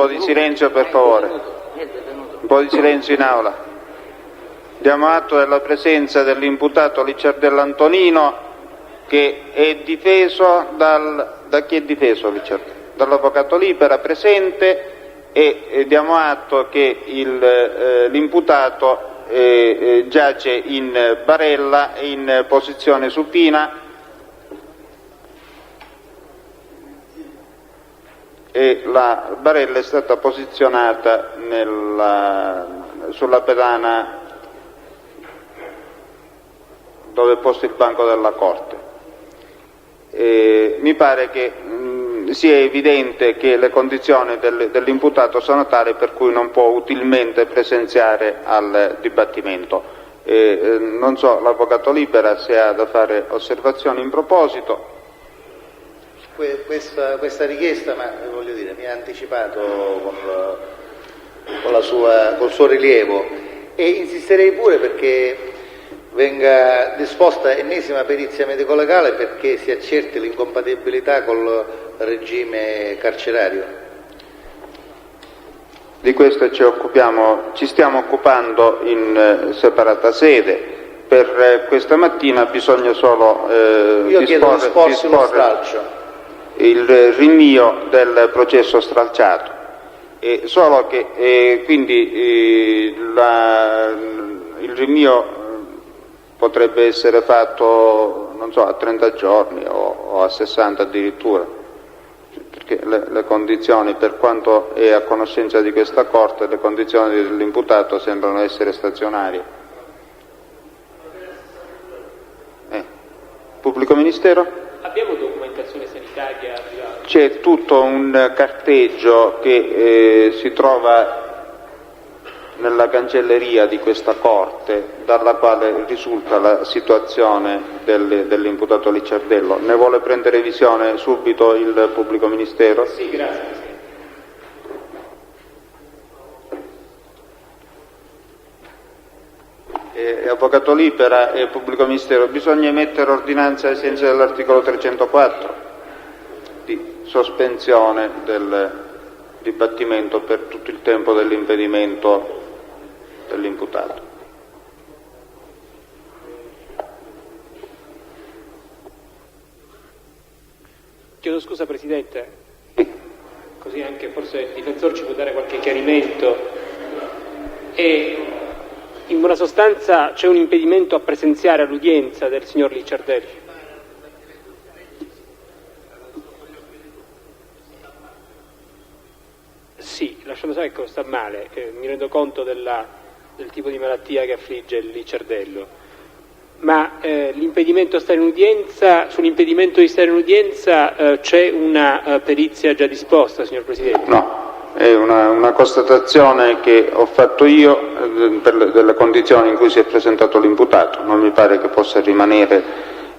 po' di silenzio per favore, un po' di silenzio in aula. Diamo atto della presenza dell'imputato Licciardello Antonino, che è difeso da chi è difeso Licciardello? Dall'avvocato Libera, presente, e diamo atto che l'imputato giace in barella in posizione supina e la barella è stata posizionata sulla pedana dove è posto il banco della Corte. Mi pare che sia evidente che le condizioni dell'imputato sono tali per cui non può utilmente presenziare al dibattimento. Non so, l'avvocato Libera, se ha da fare osservazioni in proposito. Questa richiesta, ma voglio dire, mi ha anticipato col suo rilievo, e insisterei pure perché venga disposta ennesima perizia medico-legale perché si accerti l'incompatibilità col regime carcerario. Di questo ci stiamo occupando in separata sede. Per questa mattina bisogna solo disporre il rinvio del processo stralciato, solo che quindi il rinvio potrebbe essere fatto, non so, a 30 giorni o a 60 addirittura, perché le condizioni, per quanto è a conoscenza di questa Corte, le condizioni dell'imputato sembrano essere stazionarie. Pubblico Ministero? Abbiamo documentazione sanitaria? C'è tutto un carteggio che si trova nella cancelleria di questa Corte, dalla quale risulta la situazione dell'imputato Licciardello. Ne vuole prendere visione subito il Pubblico Ministero? Sì, grazie. Avvocato Libera e Pubblico Ministero, bisogna emettere ordinanza ai sensi dell'articolo 304 di sospensione del dibattimento per tutto il tempo dell'impedimento dell'imputato. Chiedo scusa Presidente, così anche forse il difensore ci può dare qualche chiarimento. In buona sostanza c'è un impedimento a presenziare all'udienza del signor Licciardello? Sì, lasciando stare che sta male, mi rendo conto del tipo di malattia che affligge il Licciardello, ma l'impedimento a stare in udienza, sull'impedimento di stare in udienza c'è una perizia già disposta, signor Presidente? No. È una constatazione che ho fatto io delle condizioni in cui si è presentato l'imputato. Non mi pare che possa rimanere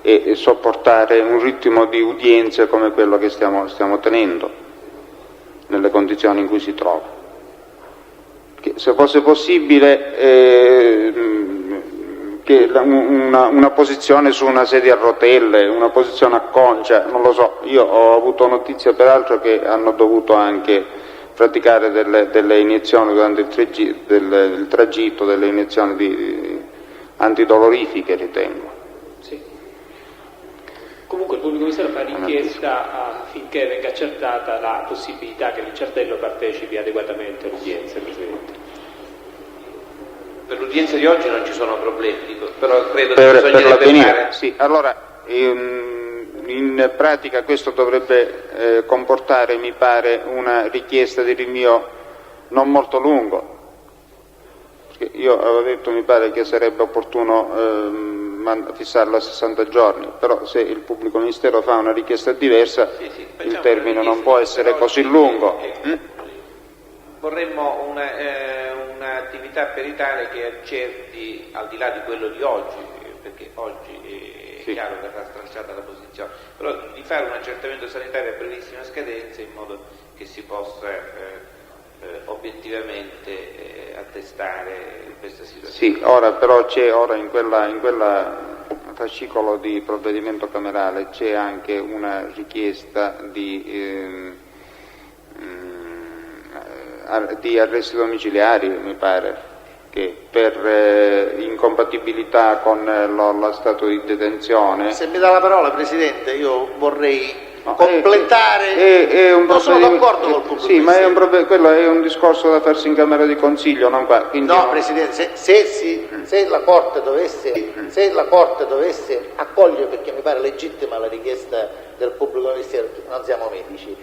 e sopportare un ritmo di udienze come quello che stiamo tenendo, nelle condizioni in cui si trova. Che se fosse possibile che una posizione su una sedia a rotelle, una posizione a concia, non lo so. Io ho avuto notizia peraltro che hanno dovuto anche praticare delle iniezioni durante il tragitto, delle iniezioni antidolorifiche, ritengo. Sì. Comunque il Pubblico Ministero fa richiesta affinché venga accertata la possibilità che Licciardello partecipi adeguatamente all'udienza, Presidente. Per l'udienza di oggi non ci sono problemi, però credo che bisognerebbe fare... Sì, allora, in pratica questo dovrebbe comportare, mi pare, una richiesta di rinvio non molto lungo, perché io avevo detto, mi pare, che sarebbe opportuno fissarlo a 60 giorni, però se il Pubblico Ministero fa una richiesta diversa, sì, il termine non può essere così lungo. Vorremmo un'attività peritale che accerti, al di là di quello di oggi, perché oggi è chiaro che verrà stralciata la posizione, però di fare un accertamento sanitario a brevissima scadenza in modo che si possa obiettivamente attestare questa situazione. Sì, ora però c'è in quella fascicolo di provvedimento camerale c'è anche una richiesta di di arresti domiciliari, mi pare, che per incompatibilità con lo stato di detenzione. Se mi dà la parola, Presidente, io vorrei completare. Non sono d'accordo col pubblico. Sì, ma quello è un discorso da farsi in Camera di Consiglio, non qua. Quindi no, Presidente, se la Corte dovesse accogliere, perché mi pare legittima la richiesta del pubblico ministero, non siamo medici,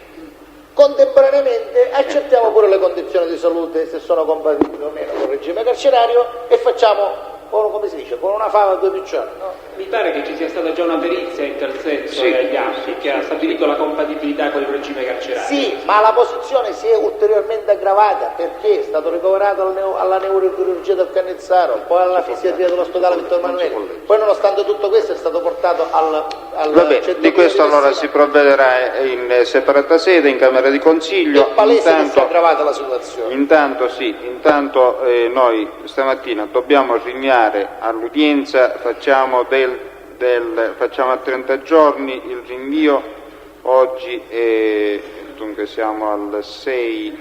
contemporaneamente accettiamo pure le condizioni di salute, se sono compatibili o meno con il regime carcerario, e facciamo, come si dice, con una fava due piccioni, no? Mi pare che ci sia stata già una perizia in tal senso agli atti che ha stabilito la compatibilità con il regime carcerario. Sì, ma la posizione si è ulteriormente aggravata perché è stato ricoverato alla neurochirurgia del Cannizzaro, poi alla fisiatria dell'ospedale Vittorio Emanuele, poi nonostante tutto questo è stato portato al Vabbè, di questo allora si provvederà in separata sede, in Camera di Consiglio. È palese che si è aggravata la situazione. Intanto noi stamattina dobbiamo rinviare all'udienza, facciamo a 30 giorni il rinvio, oggi dunque siamo al 6,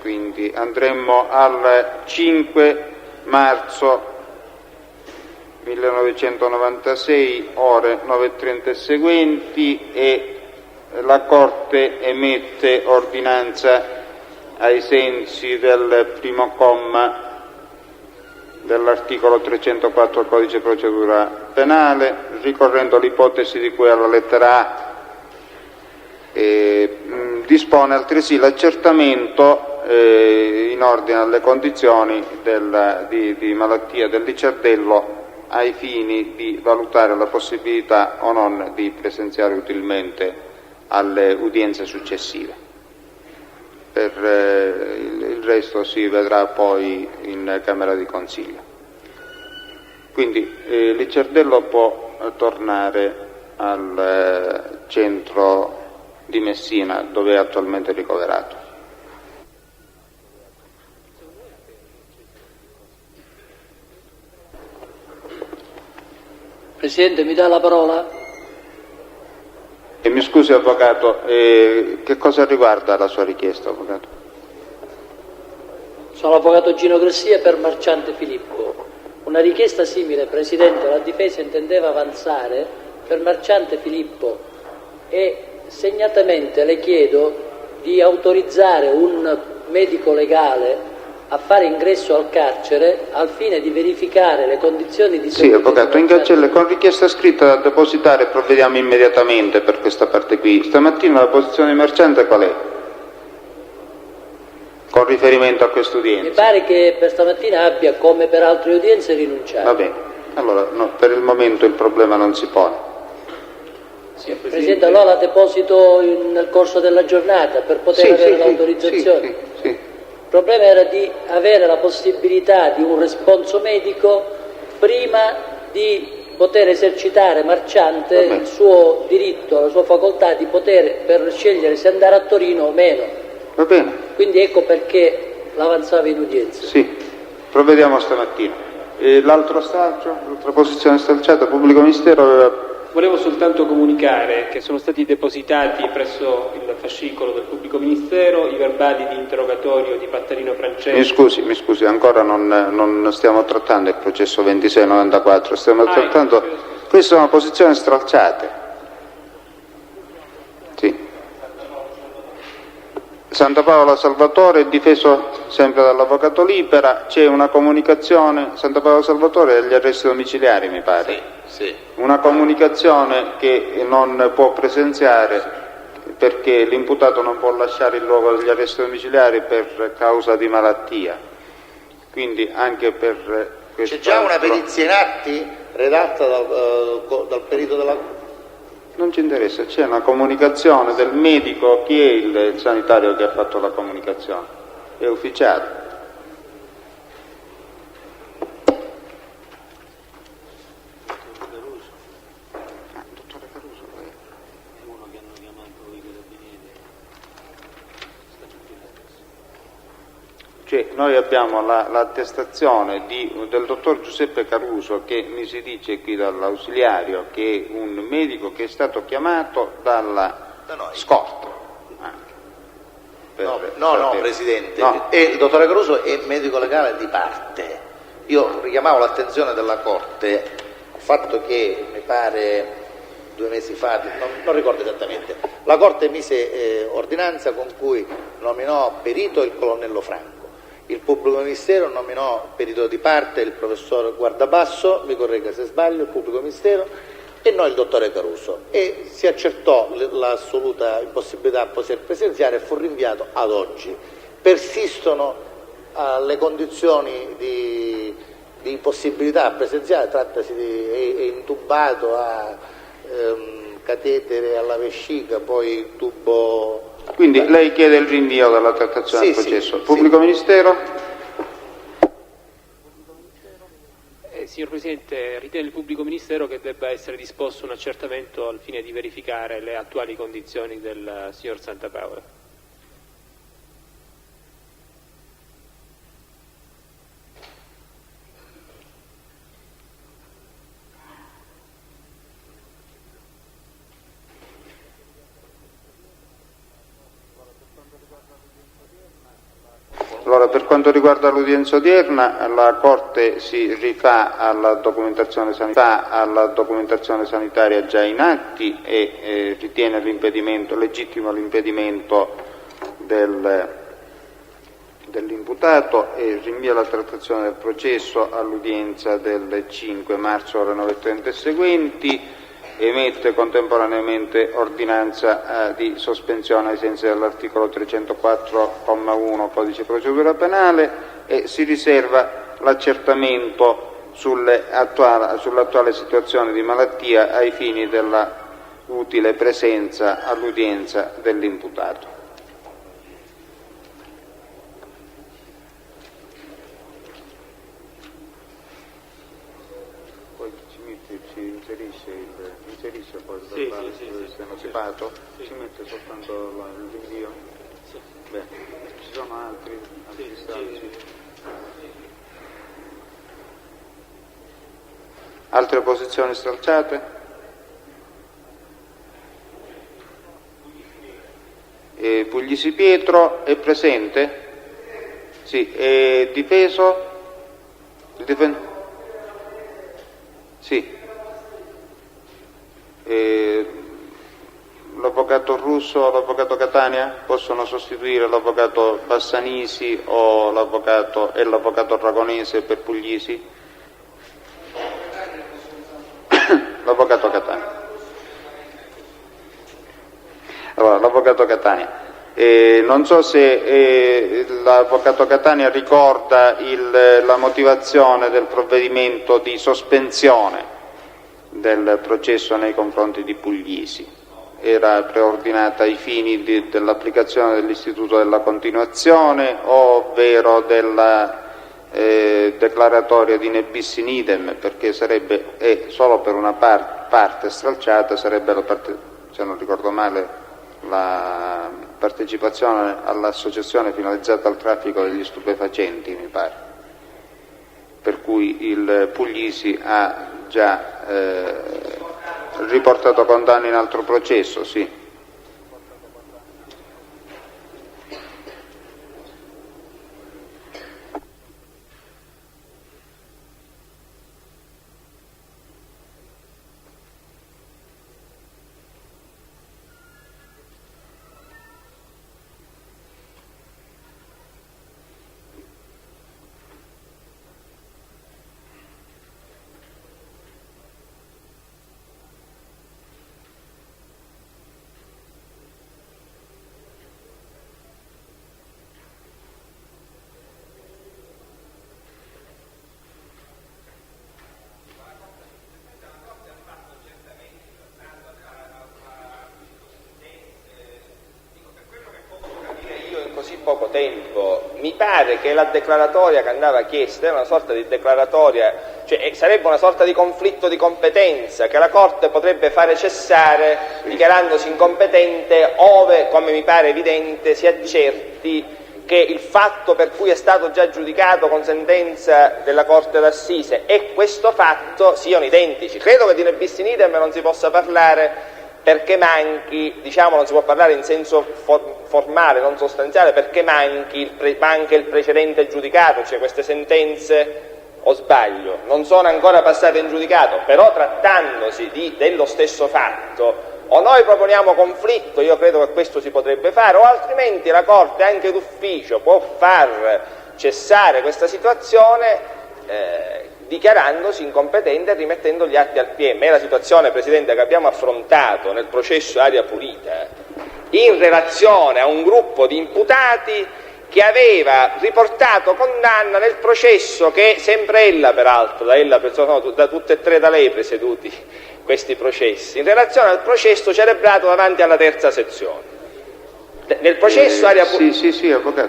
quindi andremo al 5 marzo 1996, ore 9:30 e seguenti, e la Corte emette ordinanza ai sensi del primo comma dell'articolo 304 del Codice Procedura Penale, ricorrendo l'ipotesi di cui alla lettera A. Dispone altresì l'accertamento in ordine alle condizioni di malattia del Licciardello ai fini di valutare la possibilità o non di presenziare utilmente alle udienze successive. Per il resto si vedrà poi in Camera di Consiglio. Quindi Licciardello può tornare al centro di Messina, dove è attualmente ricoverato. Presidente, mi dà la parola? Mi scusi Avvocato, che cosa riguarda la sua richiesta, Avvocato? Sono l'Avvocato Gino Gressia per Marciante Filippo. Una richiesta simile, Presidente, la difesa intendeva avanzare per Marciante Filippo e segnatamente le chiedo di autorizzare un medico legale a fare ingresso al carcere al fine di verificare le condizioni di salute. Sì, Avvocato, in cancello con richiesta scritta da depositare, provvediamo immediatamente per questa parte qui. Stamattina la posizione di Marciante qual è? Con riferimento a quest'udienza? Mi pare che per stamattina abbia, come per altre udienze, rinunciato. Va bene, allora no, per il momento il problema non si pone. Sì, Presidente, allora la deposito nel corso della giornata per poter avere l'autorizzazione. Sì. Il problema era di avere la possibilità di un responso medico prima di poter esercitare Marciante il suo diritto, la sua facoltà di poter per scegliere se andare a Torino o meno. Va bene. Quindi ecco perché l'avanzava in udienza. Sì, provvediamo stamattina. L'altro stralcio, l'altra posizione stralciata, pubblico ministero aveva... Volevo soltanto comunicare che sono stati depositati presso il fascicolo del pubblico ministero i verbali di interrogatorio di Pattarino Francesco. Mi scusi, ancora non stiamo trattando il processo 2694, stiamo trattando... Queste sono posizioni stralciate. Sì. Santa Paola Salvatore è difeso sempre dall'Avvocato Libera, c'è una comunicazione, Santa Paola Salvatore agli arresti domiciliari mi pare. Sì. Una comunicazione che non può presenziare perché l'imputato non può lasciare il luogo degli arresti domiciliari per causa di malattia. Quindi anche per questo. C'è già una perizia in atti redatta dal perito della... Non ci interessa, c'è una comunicazione del medico. Chi è il sanitario che ha fatto la comunicazione? È ufficiale. Cioè, noi abbiamo l'attestazione del dottor Giuseppe Caruso che mi si dice qui dall'ausiliario che è un medico che è stato chiamato dalla scorta. No, Presidente, il dottore Caruso è medico legale di parte. Io richiamavo l'attenzione della Corte al fatto che, mi pare 2 mesi fa, non ricordo esattamente, la Corte emise ordinanza con cui nominò perito il colonnello Franco. Il pubblico ministero nominò perito di parte il professor Guardabasso, mi corregga se sbaglio, il pubblico ministero, e noi il dottore Caruso, e si accertò l'assoluta impossibilità a poter presenziare e fu rinviato ad oggi. Persistono le condizioni di impossibilità a presenziare, trattasi è intubato, ha catetere alla vescica, poi tubo. Quindi lei chiede il rinvio della trattazione del processo. Pubblico ministero? Signor Presidente, ritiene il Pubblico Ministero che debba essere disposto un accertamento al fine di verificare le attuali condizioni del signor Santapaola. Allora, per quanto riguarda l'udienza odierna, la Corte si rifà alla documentazione sanitaria già in atti e ritiene legittimo l'impedimento dell'imputato e rinvia la trattazione del processo all'udienza del 5 marzo alle 9:30 e seguenti. Emette contemporaneamente ordinanza di sospensione ai sensi dell'articolo 304,1 Codice Procedura Penale e si riserva l'accertamento sull'attuale situazione di malattia ai fini della utile presenza all'udienza dell'imputato. Poi ci inserisce poi il stenotipato, ci mette soltanto il rinvio. Beh, ci sono altri stralci. Altre posizioni stralciate? Puglisi Pietro è presente? Sì. È difeso? Sì. L'avvocato Russo o l'avvocato Catania possono sostituire l'avvocato Bassanisi o l'avvocato Aragonese per Puglisi? L'avvocato Catania. Allora, l'avvocato Catania. Non so se l'avvocato Catania ricorda la motivazione del provvedimento di sospensione del processo nei confronti di Puglisi. Era preordinata ai fini dell'applicazione dell'istituto della continuazione, ovvero della declaratoria di ne bis in idem, perché sarebbe solo per una parte stralciata, sarebbe se non ricordo male, la partecipazione all'associazione finalizzata al traffico degli stupefacenti, mi pare, per cui il Puglisi ha già riportato condanna in altro processo, sì. Poco tempo, mi pare che la declaratoria che andava chiesta era una sorta di declaratoria, cioè sarebbe una sorta di conflitto di competenza che la Corte potrebbe fare cessare dichiarandosi incompetente ove, come mi pare evidente, si accerti che il fatto per cui è stato già giudicato con sentenza della Corte d'Assise e questo fatto siano identici. Credo che di ne bis in idem non si possa parlare perché manchi, diciamo non si può parlare in senso formale, non sostanziale, perché manca il precedente giudicato, cioè queste sentenze, o sbaglio, non sono ancora passate in giudicato, però trattandosi dello stesso fatto, o noi proponiamo conflitto, io credo che questo si potrebbe fare, o altrimenti la Corte anche d'ufficio può far cessare questa situazione dichiarandosi incompetente e rimettendo gli atti al PM. È la situazione, Presidente, che abbiamo affrontato nel processo Aria Pulita in relazione a un gruppo di imputati che aveva riportato condanna nel processo che sempre ella, peraltro, da tutte e tre da lei presieduti questi processi, in relazione al processo celebrato davanti alla terza sezione. Nel processo Aria Pulita. Sì, avvocato.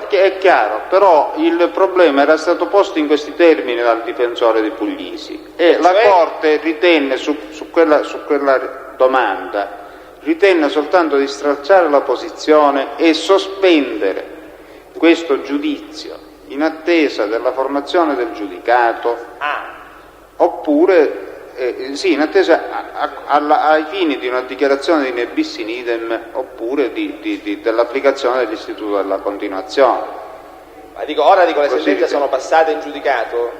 È chiaro, però il problema era stato posto in questi termini dal difensore di Puglisi e la Corte ritenne su quella domanda soltanto di stralciare la posizione e sospendere questo giudizio in attesa della formazione del giudicato, oppure in attesa ai fini di una dichiarazione di ne bis in idem, oppure dell'applicazione dell'istituto della continuazione. Ma ora le sentenze sono passate in giudicato?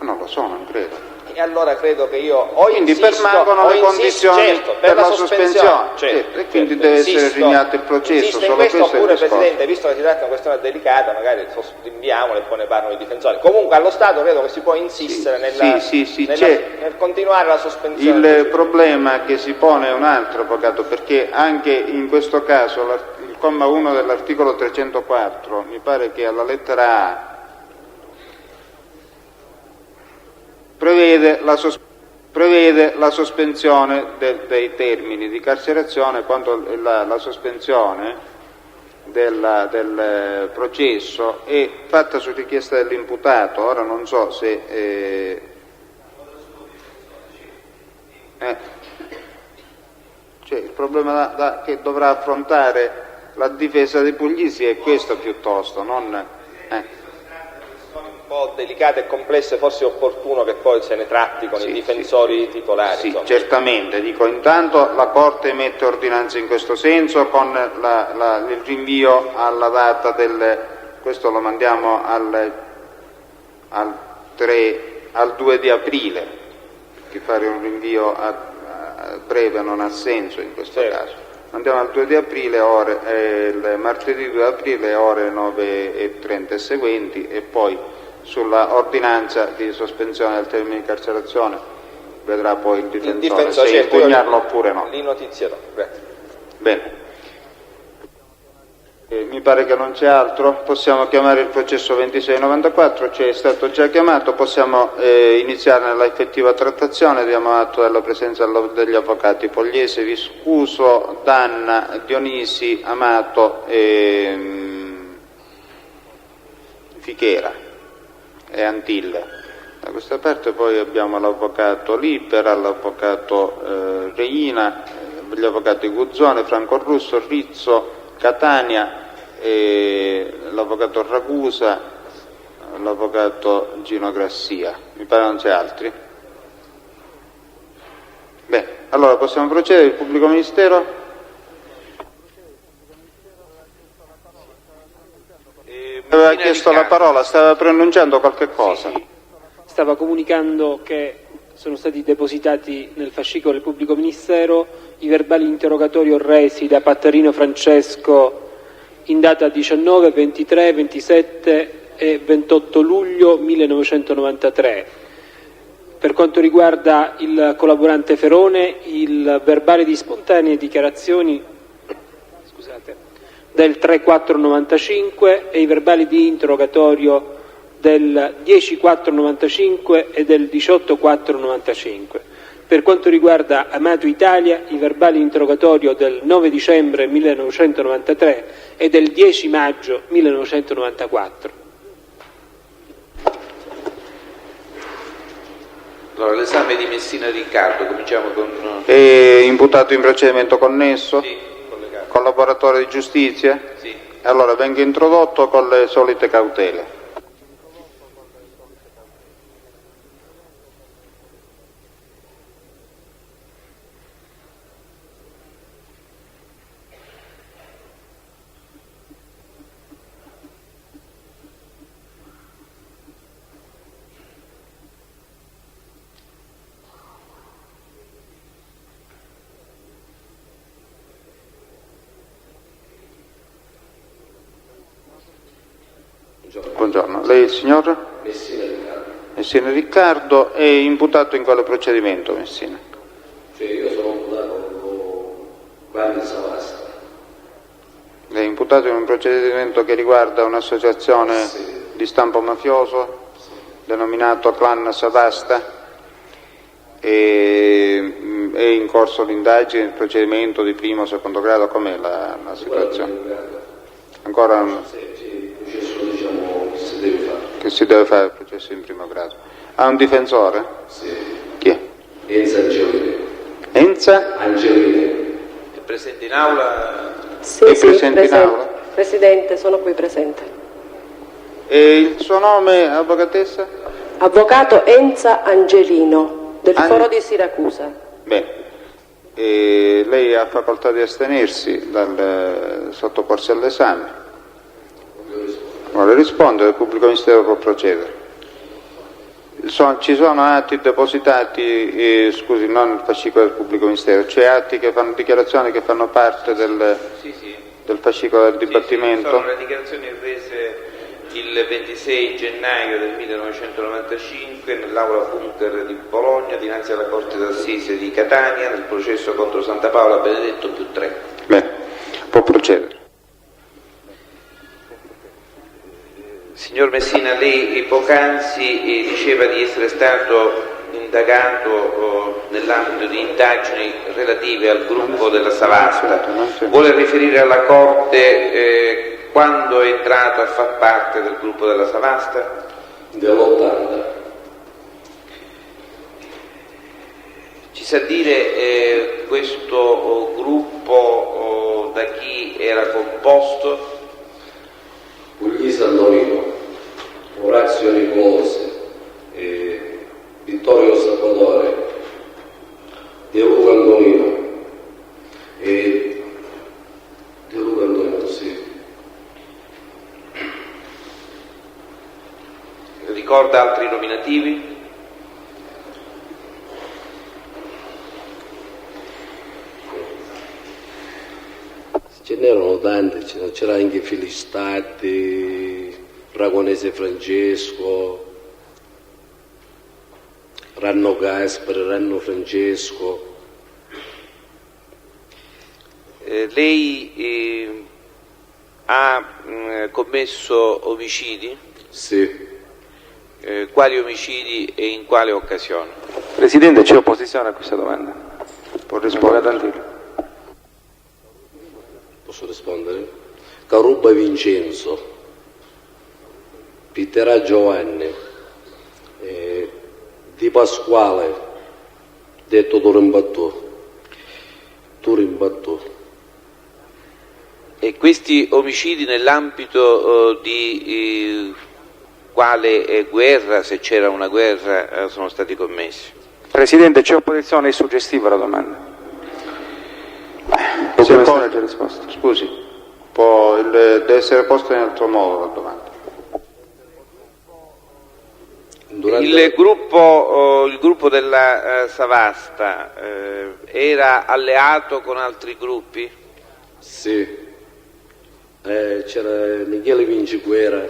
Non lo so, non credo. E allora credo che io quindi permangono le condizioni per la sospensione, e quindi deve essere rinviato il processo. Solo questo oppure, Presidente, visto che si tratta di una questione delicata, magari rinviamolo e poi ne parlano i difensori. Comunque allo Stato credo che si può insistere nel continuare la sospensione. Il problema che si pone è un altro, avvocato, perché anche in questo caso il comma 1 dell'articolo 304, mi pare che alla lettera A, prevede la sospensione dei termini di carcerazione quando la sospensione del processo è fatta su richiesta dell'imputato. Ora non so se il problema che dovrà affrontare la difesa dei Puglisi è questo piuttosto, non un po' delicate e complesse, forse è opportuno che poi se ne tratti con i difensori titolari. Sì, certamente. Dico, intanto la Corte emette ordinanze in questo senso con il rinvio alla data questo lo mandiamo al 2 di aprile, perché fare un rinvio a breve non ha senso in questo caso. Andiamo al 2 di aprile, il martedì 2 aprile, ore 9:30 e seguenti, e poi sulla ordinanza di sospensione del termine di carcerazione vedrà poi il difensore se impugnarlo oppure no. Li notizierò. Grazie. Bene. Mi pare che non c'è altro, possiamo chiamare il processo 2694, è stato già chiamato, possiamo iniziare nella effettiva trattazione. Diamo atto della presenza degli avvocati Pogliese, Viscuso, Danna, Dionisi, Amato e Fichera e Antilla. Da questa parte poi abbiamo l'avvocato Libera, l'avvocato Reina, gli avvocati Guzzone, Franco Russo, Rizzo, Catania, l'avvocato Ragusa, l'avvocato Gino Grassia. Mi pare non c'è altri. Bene, allora possiamo procedere. Il pubblico ministero? Aveva chiesto la parola, stava preannunciando qualche cosa. Sì. Stava comunicando che sono stati depositati nel fascicolo del pubblico ministero i verbali interrogatorio resi da Pattarino Francesco in data 19, 23, 27 e 28 luglio 1993. Per quanto riguarda il collaborante Ferone, il verbale di spontanee dichiarazioni del 3-4-95 e i verbali di interrogatorio del 10-4-95 e del 18-4-95. Per quanto riguarda Amato Italia, i verbali di interrogatorio del 9 dicembre 1993 e del 10 maggio 1994. Allora, l'esame di Messina Riccardo, cominciamo con... imputato in procedimento connesso? Sì, collegato. Collaboratore di giustizia? Sì. Allora venga introdotto con le solite cautele. Buongiorno. Lei è il signor? Messina Riccardo. Messina Riccardo. È imputato in quale procedimento, Messina? Cioè io sono imputato con Vanni Savasta. Lei è imputato in un procedimento che riguarda un'associazione di stampo mafioso denominato Clan Savasta. È in corso l'indagine, il procedimento di primo o secondo grado, com'è la situazione? Ancora un... Il processo, diciamo, si deve fare. Che si deve fare il processo in primo grado. Ha un difensore? Sì. Chi è? Enza Angelini. Enza? Angelini. È presente in aula? Sì, È sì, presente in aula? Presidente, sono qui presente. E il suo nome, avvocatessa? Avvocato Enza Angelino, del Foro di Siracusa. Bene. E lei ha facoltà di astenersi dal sottoporsi all'esame. Vuole rispondere, il pubblico ministero può procedere. Ci sono atti depositati, scusi, non il fascicolo del pubblico ministero, cioè atti che fanno dichiarazioni che fanno parte del fascicolo del dibattimento. Sono le dichiarazioni rese il 26 gennaio del 1995 nell'aula Bunker di Bologna dinanzi alla Corte d'Assise di Catania nel processo contro Santa Paola Benedetto +3. Bene, può procedere. Signor Messina, lei poc'anzi diceva di essere stato indagato nell'ambito di indagini relative al gruppo della Savasta. Vuole riferire alla Corte quando è entrato a far parte del gruppo della Savasta? Dell'80. Ci sa dire questo gruppo da chi era composto? Puglisi Antonino, Orazio Nicolosi, Vittorio Salvatore, De Luca Antonino e De Luca Antonino, sì. Ricorda altri nominativi? Ce n'erano tanti, c'era anche Filistati, Ragonese Francesco, Ranno Gaspare, Ranno Francesco. Lei ha commesso omicidi? Sì. Quali omicidi e in quale occasione? Presidente, c'è opposizione a questa domanda? Può rispondere. Posso rispondere? Caruba Vincenzo, Pitterà Giovanni, Di Pasquale, detto Turimbattù. E questi omicidi nell'ambito di quale guerra, se c'era una guerra, sono stati commessi? Presidente, c'è opposizione, è suggestiva la domanda. La risposta. Scusi, deve essere posta in altro modo la domanda. Il gruppo della Savasta era alleato con altri gruppi? Sì, c'era Michele Vinciguerra,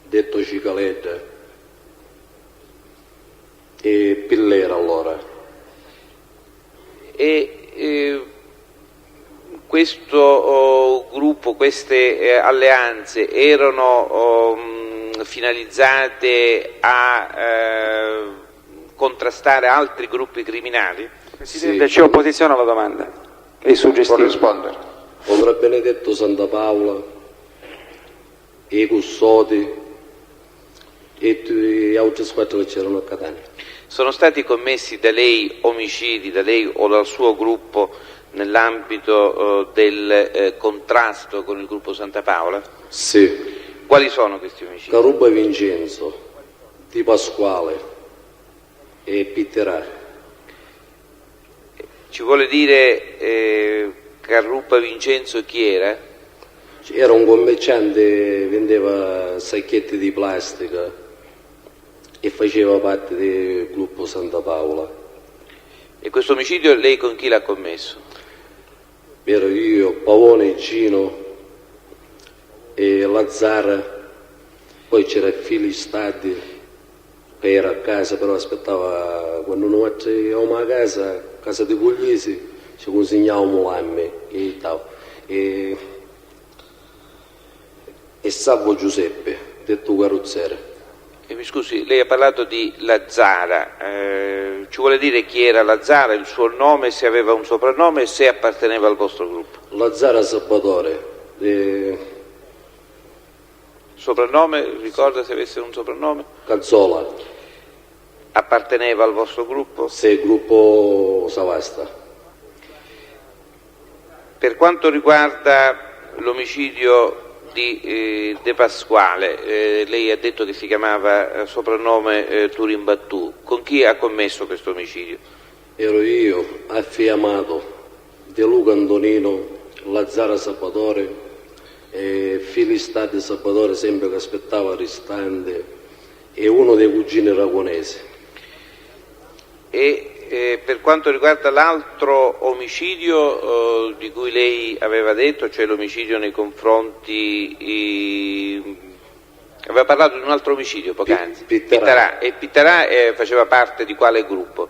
detto Cicaletta, e Pillera allora. Questo gruppo, queste alleanze erano finalizzate a contrastare altri gruppi criminali? Presidente, c'è opposizione alla domanda? È suggestiva. Può rispondere. Contro Benedetto Santa Paola, e i Custodi e altri squadri che c'erano a Catania. Sono stati commessi da lei omicidi, da lei o dal suo gruppo, nell'ambito del contrasto con il gruppo Santa Paola? Sì. Quali sono questi omicidi? Caruba Vincenzo, Di Pasquale e Pitterà. Ci vuole dire Caruba Vincenzo chi era? Era un commerciante, vendeva sacchetti di plastica e faceva parte del gruppo Santa Paola. E questo omicidio lei con chi l'ha commesso? Ero io, Pavone Gino e Lazzara poi c'era Fili Stadi che era a casa, però aspettava quando noi arrivavamo a casa di Pugliesi, ci consegnavamo l'amme e Salvo Giuseppe, detto carrozziere. Mi scusi, lei ha parlato di Lazzara, ci vuole dire chi era Lazzara, il suo nome, se aveva un soprannome e se apparteneva al vostro gruppo? Lazzara Salvatore. Soprannome, ricorda se avesse un soprannome? Cazzola. Apparteneva al vostro gruppo? Sì, gruppo Savasta. Per quanto riguarda l'omicidio di De Pasquale, lei ha detto che si chiamava soprannome Turimbattù. Con chi ha commesso questo omicidio? Ero io, Affi Amato, De Luca Antonino, Lazzara Salvatore e Filistati Salvatore, sempre che aspettava Ristante, e uno dei cugini ragonesi. E per quanto riguarda l'altro omicidio di cui lei aveva detto, cioè l'omicidio nei confronti... aveva parlato di un altro omicidio poc'anzi. Pittarà. E Pittarà faceva parte di quale gruppo?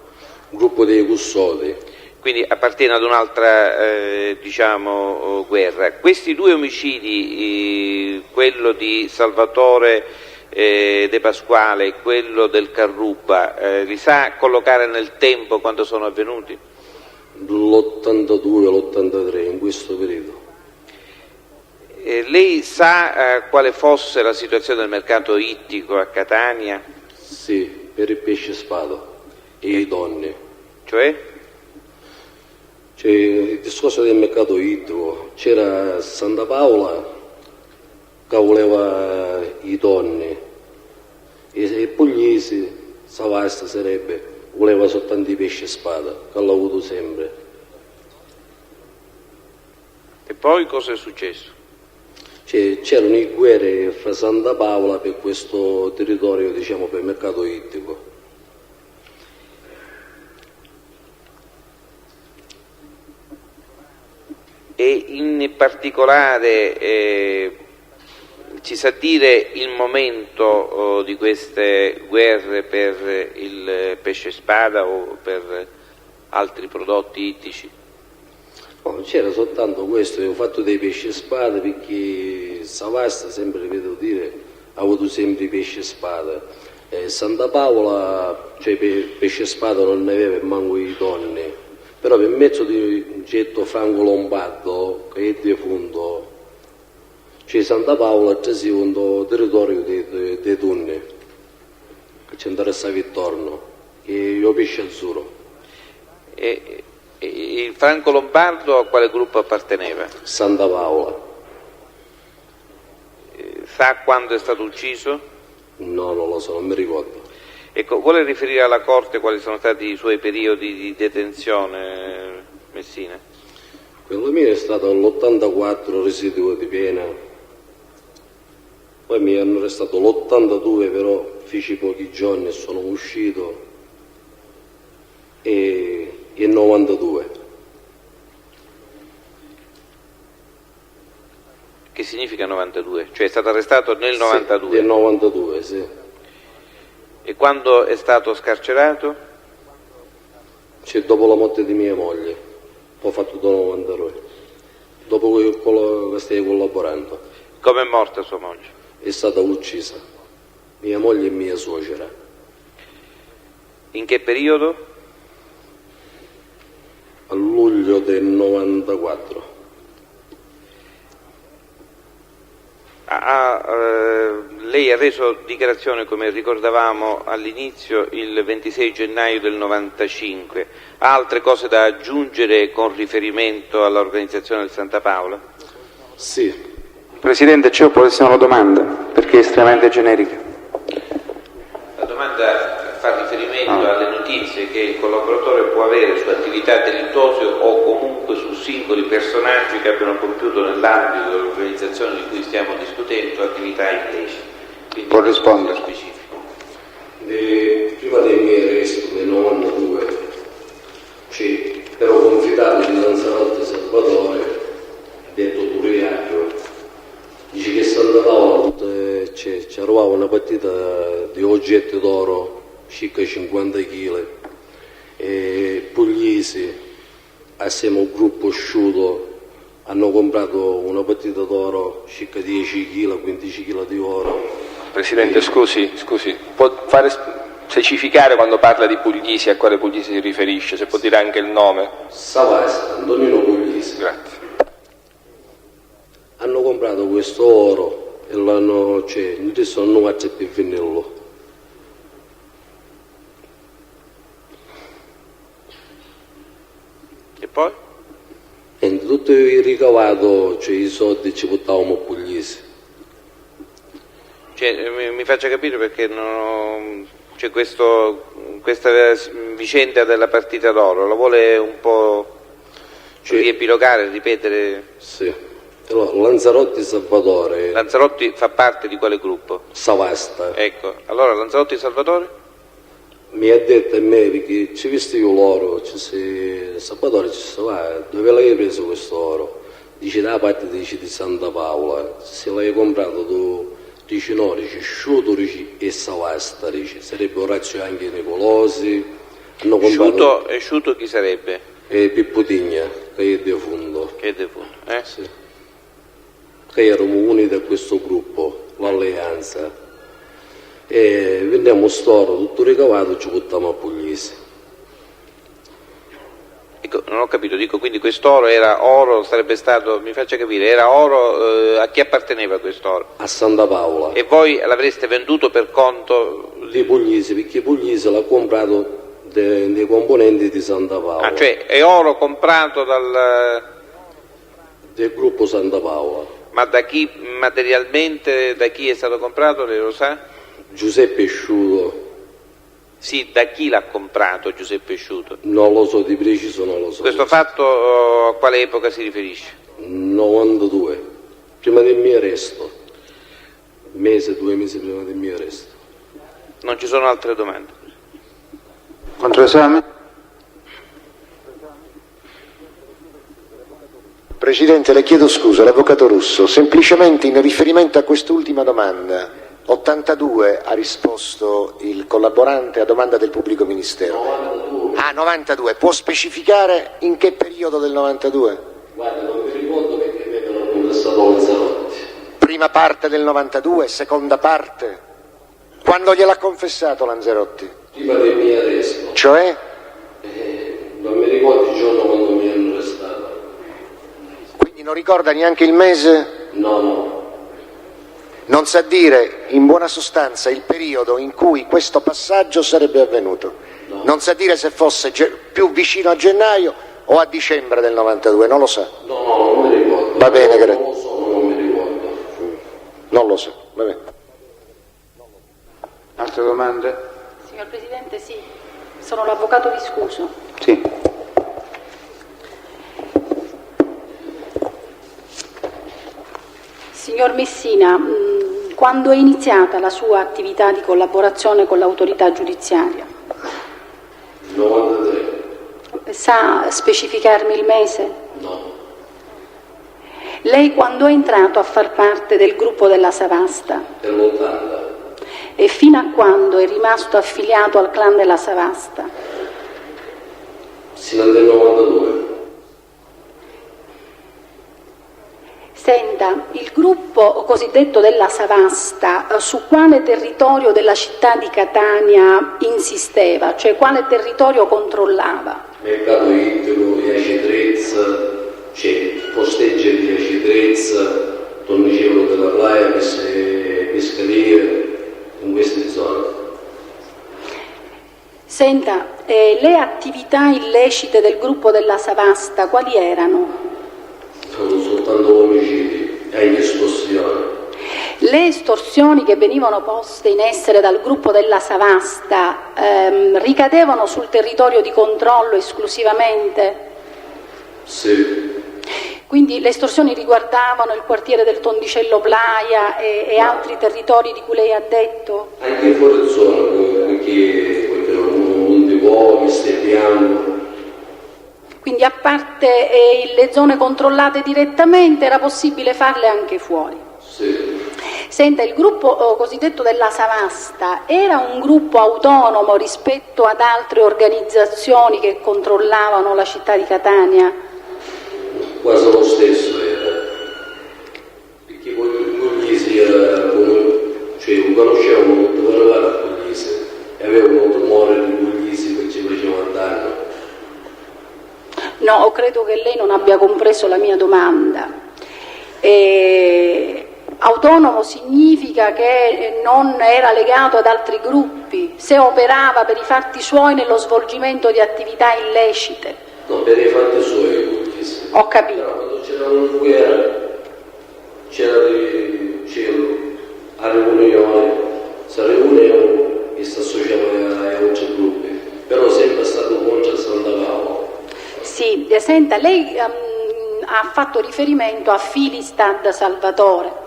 Gruppo dei Cussoti. Quindi appartiene ad un'altra diciamo guerra. Questi due omicidi, quello di Salvatore De Pasquale e quello del Carrubba, li sa collocare nel tempo quando sono avvenuti? L'82, l'83, in questo periodo. Lei sa quale fosse la situazione del mercato ittico a Catania? Sì, per il pesce spada e i donne. Cioè? C'è il discorso del mercato ittico, c'era Santa Paola che voleva i donne e Pugliesi, Savasta sarebbe, voleva soltanto i pesce spada, che l'ha avuto sempre. E poi cosa è successo? C'erano le guerre fra Santa Paola per questo territorio, diciamo, per il mercato ittico. E in particolare ci sa dire il momento di queste guerre per il pesce spada o per altri prodotti ittici? No, c'era soltanto questo, ho fatto dei pesce spada perché Savasta, sempre ripeto dire, ha avuto sempre i pesce spada. Santa Paola, cioè pesce spada non ne aveva manco i donne, però per mezzo di un getto Franco Lombardo, che è defunto, c'è Santa Paola, c'è un territorio dei donne, che ci interessava intorno, e io pesce azzurro. E il Franco Lombardo a quale gruppo apparteneva? Santa Paola. Sa quando è stato ucciso? No, non lo so, non mi ricordo. Ecco, vuole riferire alla Corte quali sono stati i suoi periodi di detenzione, Messina? Quello mio è stato l'84 residuo di pena, poi mi hanno arrestato l'82, però feci pochi giorni e sono uscito, e il 92. Che significa 92? Cioè è stato arrestato nel 92? Sì, nel 92, sì. E quando è stato scarcerato? Cioè dopo la morte di mia moglie, ho fatto da 92, dopo che stai collaborando. Come è morta sua moglie? È stata uccisa, mia moglie e mia suocera. In che periodo? A luglio del 94. Lei ha reso dichiarazione, come ricordavamo all'inizio, il 26 gennaio del 95. Ha altre cose da aggiungere con riferimento all'organizzazione del Santa Paola? Sì. Presidente, c'è opposizione alla domanda, perché è estremamente generica. La domanda fa riferimento alle notizie che il collaboratore può avere su attività delittuose o comunque su singoli personaggi che abbiano compiuto nell'ambito dell'organizzazione di cui stiamo discutendo attività illecite. Quindi può rispondere. Specifico. Prima dei miei arresti nel 92, ero confidato di Lanzarote Salvatore, detto Turiaggio, dice che Santa Paola ci arrivavano oggetti d'oro, circa 50 kg, Puglisi, assieme al gruppo Sciuto, hanno comprato una partita d'oro, circa 10 kg, 15 kg di oro. Presidente, scusi, può fare specificare quando parla di Puglisi a quale Puglisi si riferisce, se può dire anche il nome? Savasta, Antonino Puglisi. Grazie. Hanno comprato questo oro e l'hanno, adesso hanno fatto più venirlo. E poi? E tutto il ricavato, i soldi ci portavamo a Puglisi. Mi faccia capire perché c'è questa vicenda della partita d'oro, la vuole un po' riepilogare, ripetere? Sì. Allora, Lanzarotti Salvatore. Lanzarotti fa parte di quale gruppo? Savasta. Ecco, allora Lanzarotti Salvatore? Mi ha detto a me, perché ci visto io l'oro, Salvatore ci stava, dove l'hai preso questo oro? Dice da parte di Santa Paola, se l'hai comprato tu, dice no, dice Sciuto e Savasta, dice, sarebbe Orazio anche Nicolosi. Sciuto chi sarebbe? Pippo Tigna, che è defunto. Che è defunto, Sì. Che eravamo uniti a questo gruppo, l'alleanza. E vendiamo st'oro, tutto ricavato ci portiamo a Puglisi. Ecco, non ho capito, dico, quindi quest'oro era oro, sarebbe stato, mi faccia capire, era oro, a chi apparteneva quest'oro? A Santa Paola. E voi l'avreste venduto per conto? Di Puglisi, perché Puglisi l'ha comprato dei componenti di Santa Paola. Ah, cioè è oro comprato del gruppo Santa Paola. Ma da chi materialmente, da chi è stato comprato, lei lo sa? Giuseppe Sciuto. Sì, da chi l'ha comprato Giuseppe Sciuto? Non lo so, di preciso non lo so. Questo fatto a quale epoca si riferisce? 92, prima del mio arresto. 2 mesi prima del mio arresto. Non ci sono altre domande? Controesame? Presidente, le chiedo scusa, l'avvocato Russo, semplicemente in riferimento a quest'ultima domanda, 82 ha risposto il collaborante a domanda del pubblico ministero. 92, può specificare in che periodo del 92? Guarda, non mi ricordo perché mi avevano contestato Lanzarotti. Prima parte del 92, seconda parte? Quando gliel'ha confessato Lanzarotti? Prima del mio arresto. Cioè? Non mi ricordo il giorno quando mi hanno arrestato. Quindi non ricorda neanche il mese? No. Non sa dire, in buona sostanza, il periodo in cui questo passaggio sarebbe avvenuto? No. Non sa dire se fosse più vicino a gennaio o a dicembre del 92, non lo sa? No, non mi ricordo. Va bene, non lo so, non mi ricordo. Non lo sa, va bene. Altre domande? Signor Presidente, sì. Sono l'avvocato Viscuso. Sì. Signor Messina, quando è iniziata la sua attività di collaborazione con l'autorità giudiziaria? 93. Sa specificarmi il mese? No. Lei quando è entrato a far parte del gruppo della Savasta? Dell'80. E fino a quando è rimasto affiliato al clan della Savasta? Sino al 92. Senta, il gruppo cosiddetto della Savasta su quale territorio della città di Catania insisteva? Cioè quale territorio controllava? Mercato Ittico, Iaci Trezza, posteggi di Iaci Trezza, Tornicevolo della Playa, Pescarie, in queste zone. Senta, le attività illecite del gruppo della Savasta quali erano? Sono soltanto omicidi e anche estorsioni. Le estorsioni che venivano poste in essere dal gruppo della Savasta ricadevano sul territorio di controllo esclusivamente? Sì. Quindi le estorsioni riguardavano il quartiere del Tondicello Playa e altri territori di cui lei ha detto? Anche fuori zona, perché un po' mi steppiamo. Quindi a parte le zone controllate direttamente era possibile farle anche fuori? Sì. Senta, il gruppo cosiddetto della Savasta era un gruppo autonomo rispetto ad altre organizzazioni che controllavano la città di Catania? Quasi lo stesso era, perché Puglisi era, cioè lo conoscevano tutto quello là da Puglisi e avevano timore di Puglisi che ci faceva danno. No, credo che lei non abbia compreso la mia domanda. Autonomo significa che non era legato ad altri gruppi, se operava per i fatti suoi nello svolgimento di attività illecite. No, per i fatti suoi Puglisi. Ho capito. Però quando c'era una guerra, c'era a riunione, si riunivano e si associavano a altri gruppi, però sempre stato contro Santa Paola. Sì, senta, lei ha fatto riferimento a Filistad Salvatore.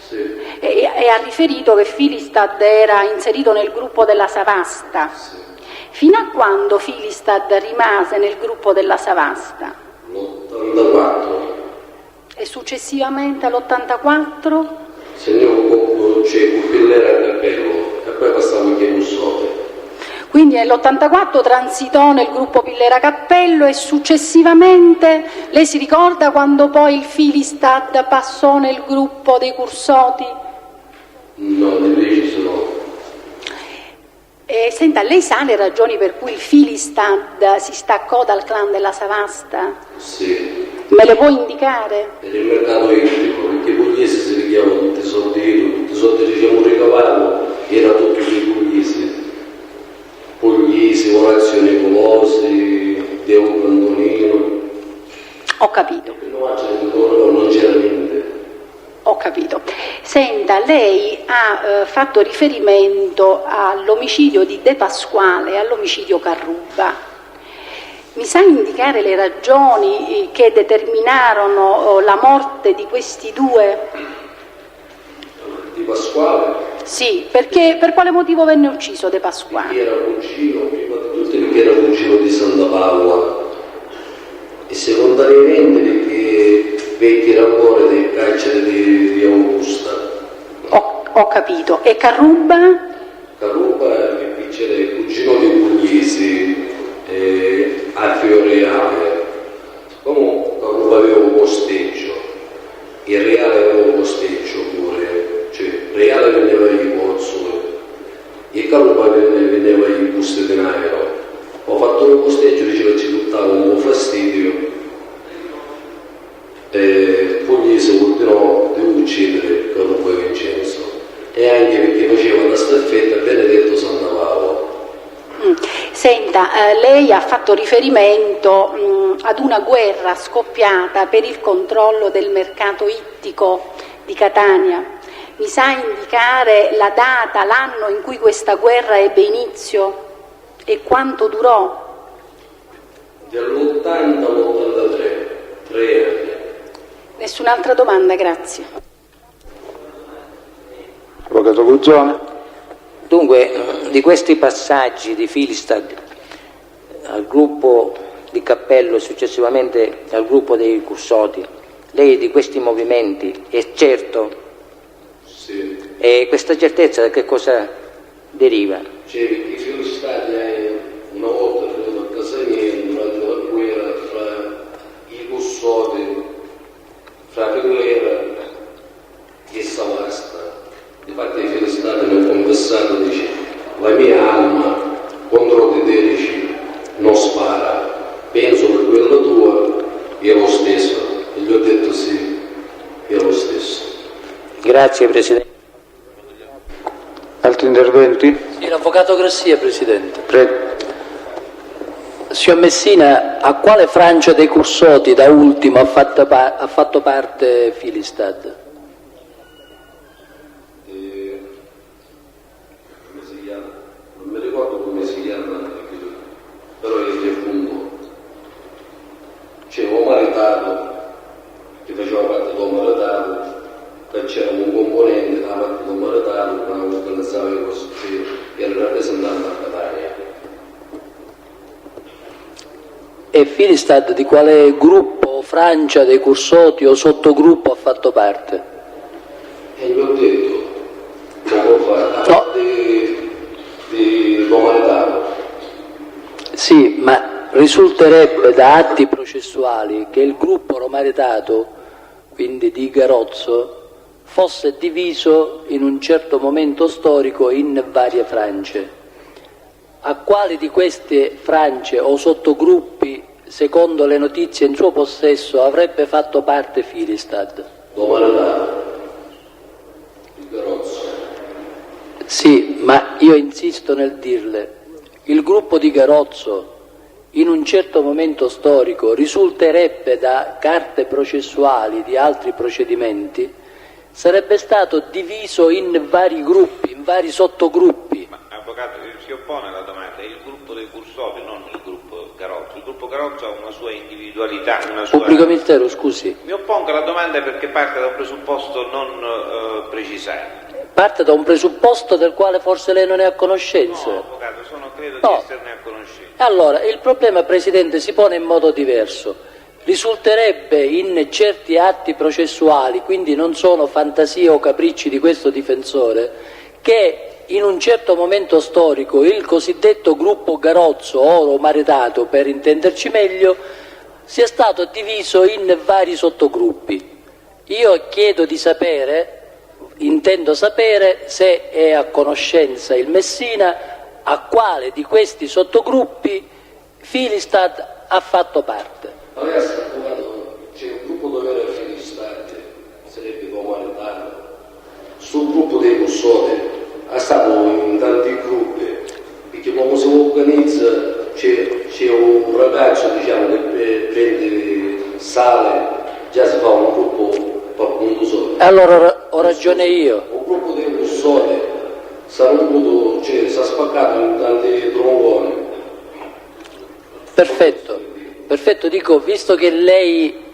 Sì. E ha riferito che Filistad era inserito nel gruppo della Savasta. Sì. Fino a quando Filistad rimase nel gruppo della Savasta? L'84. E successivamente all'84? Segniamo c'è Pupillera a Cappello e poi passavo a Chiamussone. Quindi nell'84 transitò nel gruppo Pillera Cappello e successivamente, lei si ricorda quando poi il Filistad passò nel gruppo dei Cursoti? No, di preciso no. Senta, lei sa le ragioni per cui il Filistad si staccò dal clan della Savasta? Sì. Me le può indicare? Per il mercato ittico, perché i pugliesi si richiamano tutti i soldi diciamo ricavavano, era tutto dei pugliesi. Puglisi, Orazio Nicolosi, Deo Antonino. Ho capito. Non c'era niente. Ho capito. Senta, lei ha fatto riferimento all'omicidio di De Pasquale e all'omicidio Carruba. Mi sa indicare le ragioni che determinarono la morte di questi due? Di Pasquale? Sì, perché per quale motivo venne ucciso De Pasquale? Perché era cugino, prima di tutto perché era cugino di Santa Paola e secondariamente perché vecchi rapporti del carcere di Augusta. Ho capito. E Carruba? Carruba perché c'era il cugino di Puglisi a Fioreale. Comunque Carruba aveva un posteggio, il Reale aveva un posteggio pure. Cioè, Reale vendeva i pozzi e Carruba vendeva i busti di denaro. Ho fatto un posteggio, diceva che ci buttava un po' fastidio e Puglisi continuò di uccidere Carruba e Vincenzo e anche perché faceva una staffetta a Benedetto Santa Paola. Senta, lei ha fatto riferimento ad una guerra scoppiata per il controllo del mercato ittico di Catania. Mi sa indicare la data, l'anno in cui questa guerra ebbe inizio e quanto durò? Dall'80 all'83, 3 anni. Nessun'altra domanda, grazie. Avvocato Guzzone. Dunque, di questi passaggi di Filistad al gruppo di Cappello e successivamente al gruppo dei Cursoti, lei di questi movimenti è certo? Sì. E questa certezza da che cosa deriva? Cioè, i Filistadi una volta venuto a casa mia durante la guerra fra i Cussoti, fra Pillera e Savasta. Infatti i Filistadi mi hanno confessato, dice, la mia anima contro di te, dice, non spara, penso che quella tua è lo stesso. E gli ho detto sì, è lo stesso. Grazie Presidente. Altri interventi? Sì, l'avvocato Grassia, Presidente. Prego. Signor Messina, a quale Francia dei Cursoti da ultimo ha fatto parte Filistad? Come si chiama? Non mi ricordo come si chiama, però è defunto. C'è un maritato che faceva parte del maritato, che c'era un componente della parte del maritato che organizzava i corsi e era rappresentante a Catania. E Filistad di quale gruppo, Francia dei Cursoti o sottogruppo ha fatto parte? E gli ho detto, Sì, ma risulterebbe da atti processuali che il gruppo romaretato, quindi di Garozzo, fosse diviso in un certo momento storico in varie frange. A quali di queste frange o sottogruppi, secondo le notizie in suo possesso, avrebbe fatto parte Filistad? Romaretato, di Garozzo. Sì, ma io insisto nel dirle, il gruppo di Garozzo in un certo momento storico risulterebbe da carte processuali di altri procedimenti, sarebbe stato diviso in vari gruppi, in vari sottogruppi. Ma avvocato, si oppone alla domanda, è il gruppo dei Cursori, non il gruppo Garozzo. Il gruppo Garozzo ha una sua individualità, una sua... Pubblico ministero, scusi. Mi oppongo alla domanda perché parte da un presupposto non precisato. Parte da un presupposto del quale forse lei non è a conoscenza. No, avvocato, credo di esserne a conoscenza. Allora, il problema, Presidente, si pone in modo diverso. Risulterebbe in certi atti processuali, quindi non sono fantasie o capricci di questo difensore, che in un certo momento storico il cosiddetto gruppo Garozzo o romaretato, per intenderci meglio, sia stato diviso in vari sottogruppi. Io chiedo di sapere, intendo sapere, se è a conoscenza il Messina a quale di questi sottogruppi Filistad ha fatto parte. Adesso, c'è un gruppo dove era Filistad, sarebbe romaretato. Sul gruppo dei Cursori stiamo in tanti gruppi, perché quando si organizza c'è un ragazzo, diciamo, che prende sale, già si fa un gruppo per conto solo. Allora ho ragione io. Un gruppo dei Cursori si è spaccato in tanti tromboni. Perfetto, dico, visto che lei,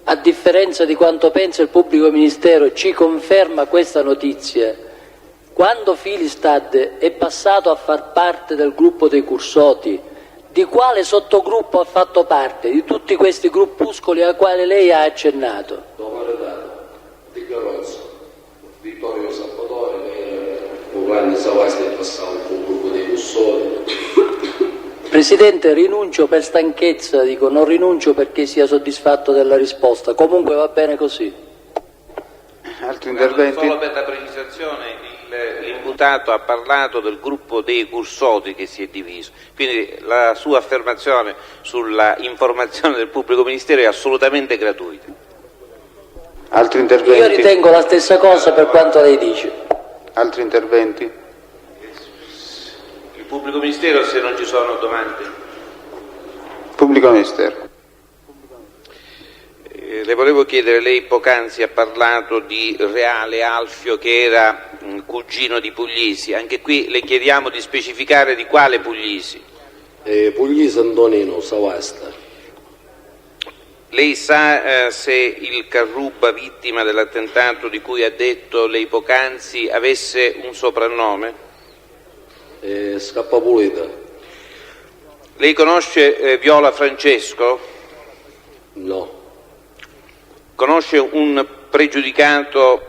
a differenza di quanto pensa il pubblico ministero, ci conferma questa notizia, quando Filistad è passato a far parte del gruppo dei Cursoti, di quale sottogruppo ha fatto parte? Di tutti questi gruppuscoli ai quali lei ha accennato? Romaretato, di Garozzo, Vittorio Salvatore, che un grande Savasti è passato con il gruppo dei Cursori. Presidente, rinuncio per stanchezza, dico, non rinuncio perché sia soddisfatto della risposta, comunque va bene così. Altri interventi? Solo per la precisazione, l'imputato ha parlato del gruppo dei Cursoti che si è diviso, quindi la sua affermazione sulla informazione del pubblico ministero è assolutamente gratuita. Altri interventi? Io ritengo la stessa cosa per quanto lei dice. Altri interventi? Il pubblico ministero, se non ci sono domande. Pubblico ministero. Le volevo chiedere, lei poc'anzi ha parlato di Reale Alfio che era cugino di Puglisi, anche qui le chiediamo di specificare di quale Puglisi. Puglisi Antonino Savasta. Lei sa se il Carrubba, vittima dell'attentato di cui ha detto lei poc'anzi, avesse un soprannome? Scappapuleta. Lei conosce Viola Francesco? No. Conosce un pregiudicato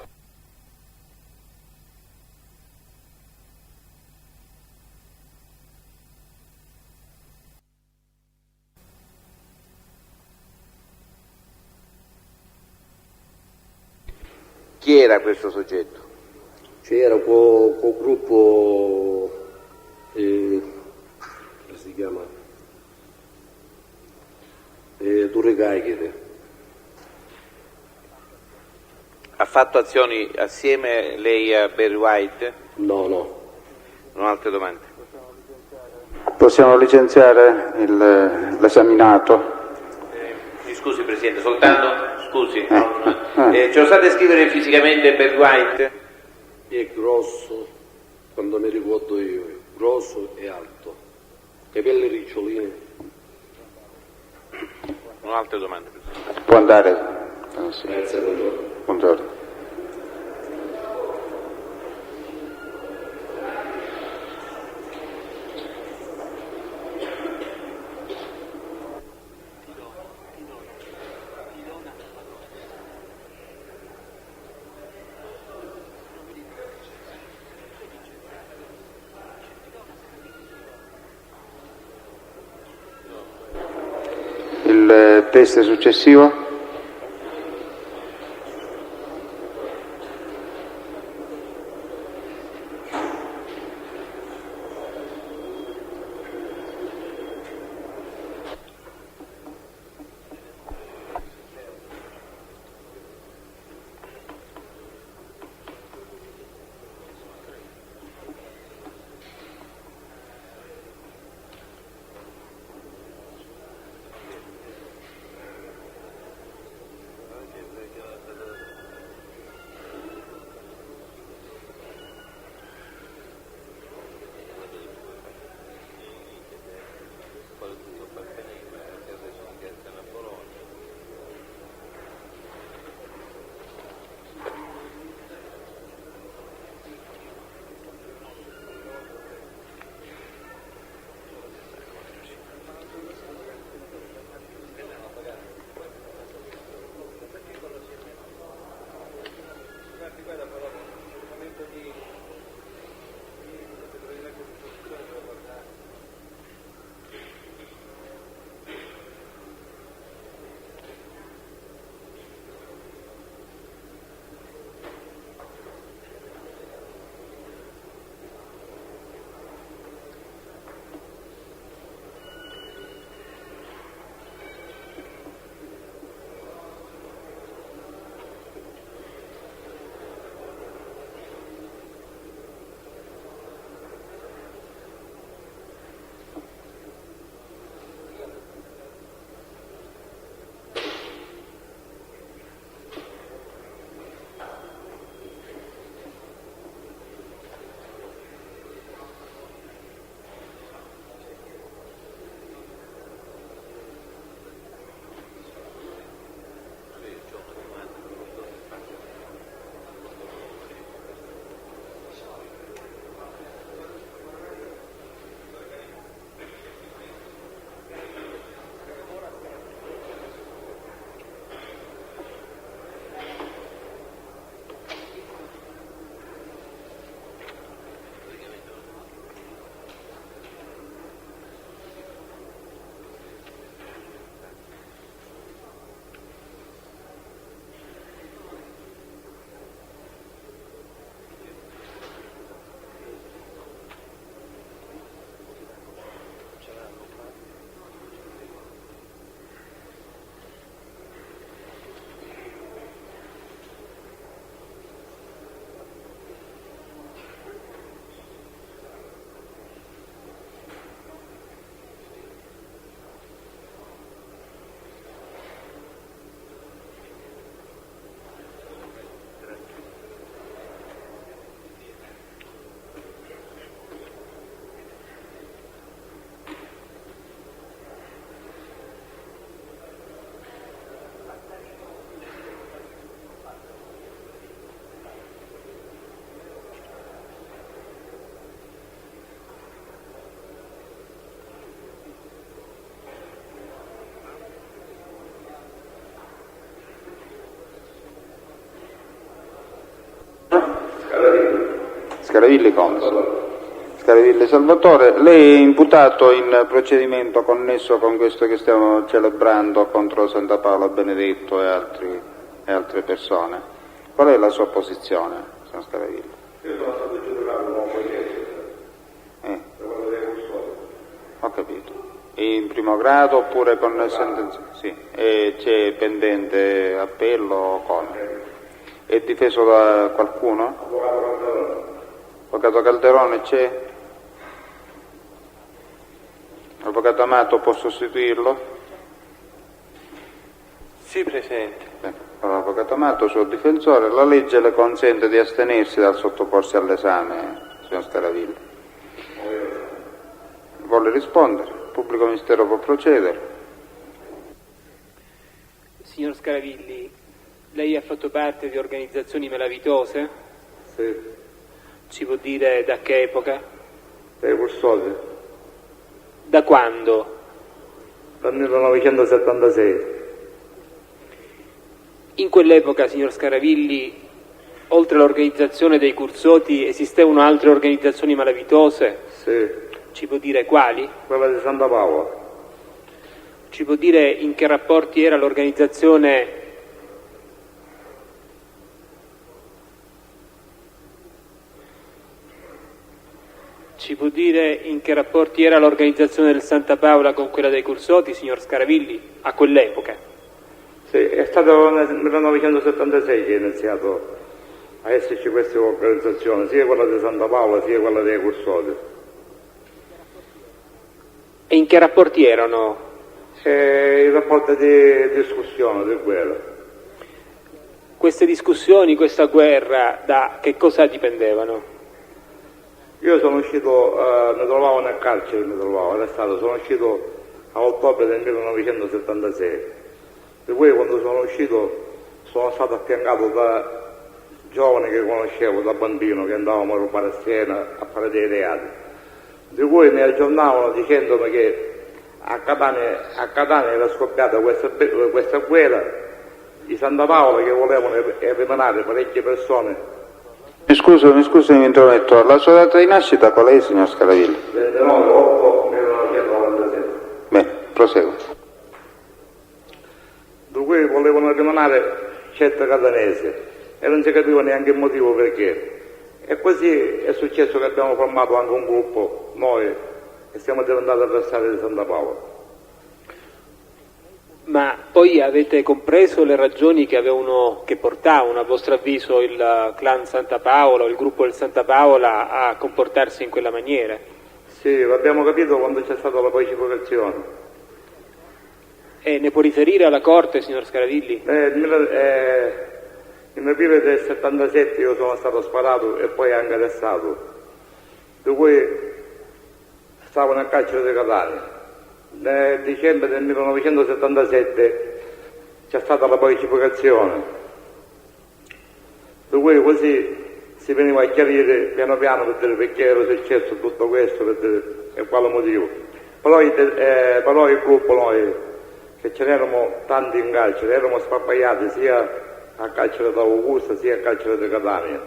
Chi era questo soggetto? C'era quel gruppo, come si chiama? Duricaichete. Ha fatto azioni assieme lei a Barry White? No. Non ho altre domande. Possiamo licenziare l'esaminato. Mi scusi Presidente, soltanto, scusi, ce lo sa descrivere fisicamente Barry White? È grosso, quando mi ricordo io, grosso e alto, capelli ricciolini. Non ho altre domande Presidente. Può andare. Grazie, buongiorno. Buongiorno. il test successivo. Scaravilli Conso. Scaravilli Salvatore, lei è imputato in procedimento connesso con questo che stiamo celebrando contro Santa Paola Benedetto e altre persone. Qual è la sua posizione, signor Scaravilli? Io sono stato giudicato un uomo per quello dei custodi. Ho capito. In primo grado oppure con sentenza? Sì. E c'è pendente appello o come? È difeso da qualcuno? Avvocato Calderone c'è? Avvocato Amato può sostituirlo? Sì, Presidente. Allora, Avvocato Amato, suo difensore, la legge le consente di astenersi dal sottoporsi all'esame, signor Scaravilli. Vuole rispondere? Il pubblico ministero può procedere. Signor Scaravilli, lei ha fatto parte di organizzazioni malavitose? Sì. Ci può dire da che epoca? Dei custodi. Da quando? Dal 1976. In quell'epoca, signor Scaravilli, oltre all'organizzazione dei Curzoti, esistevano altre organizzazioni malavitose? Sì. Ci può dire quali? Quella di Santa Paola. Ci può dire in che rapporti era l'organizzazione del Santa Paola con quella dei Cursoti, signor Scaravilli, a quell'epoca? Sì, è stato nel 1976 che è iniziato a esserci questa organizzazione, sia quella di Santa Paola sia quella dei Cursoti. E in che rapporti erano? I rapporti di discussione, di guerra. Queste discussioni, questa guerra, da che cosa dipendevano? Io sono uscito, mi trovavo nel carcere, sono uscito a ottobre del 1976. E poi quando sono uscito sono stato affiancato da giovani che conoscevo, da bambino, che andavamo a rubare a Siena, a fare dei reati, di cui mi aggiornavano dicendomi che a Catania era scoppiata questa guerra, i Santa Paola che volevano eliminare parecchie persone. Mi scusi, mi intrometto. La sua data di nascita qual è, signor Scaravilli? 29/8/1997. Bene, prosegua. Da cui volevano eliminare certe catanesi e non si capiva neanche il motivo perché. E così è successo che abbiamo formato anche un gruppo, noi, e siamo diventati avversari di Santa Paola. Ma poi avete compreso le ragioni che portavano, a vostro avviso, il clan Santa Paola o il gruppo del Santa Paola a comportarsi in quella maniera? Sì, l'abbiamo capito quando c'è stata la pacificazione. E ne può riferire alla Corte, signor Scaravilli? In aprile del 77 io sono stato sparato e poi anche arrestato, di cui stavo nel carcere di Catania. Nel dicembre del 1977 c'è stata la pacificazione, di cui così si veniva a chiarire piano piano per dire perché era successo tutto questo, per dire e quale motivo. Però il gruppo, noi che ce n'erano tanti in carcere, erano sparpagliati sia a carcere da Augusta sia a carcere di Catania,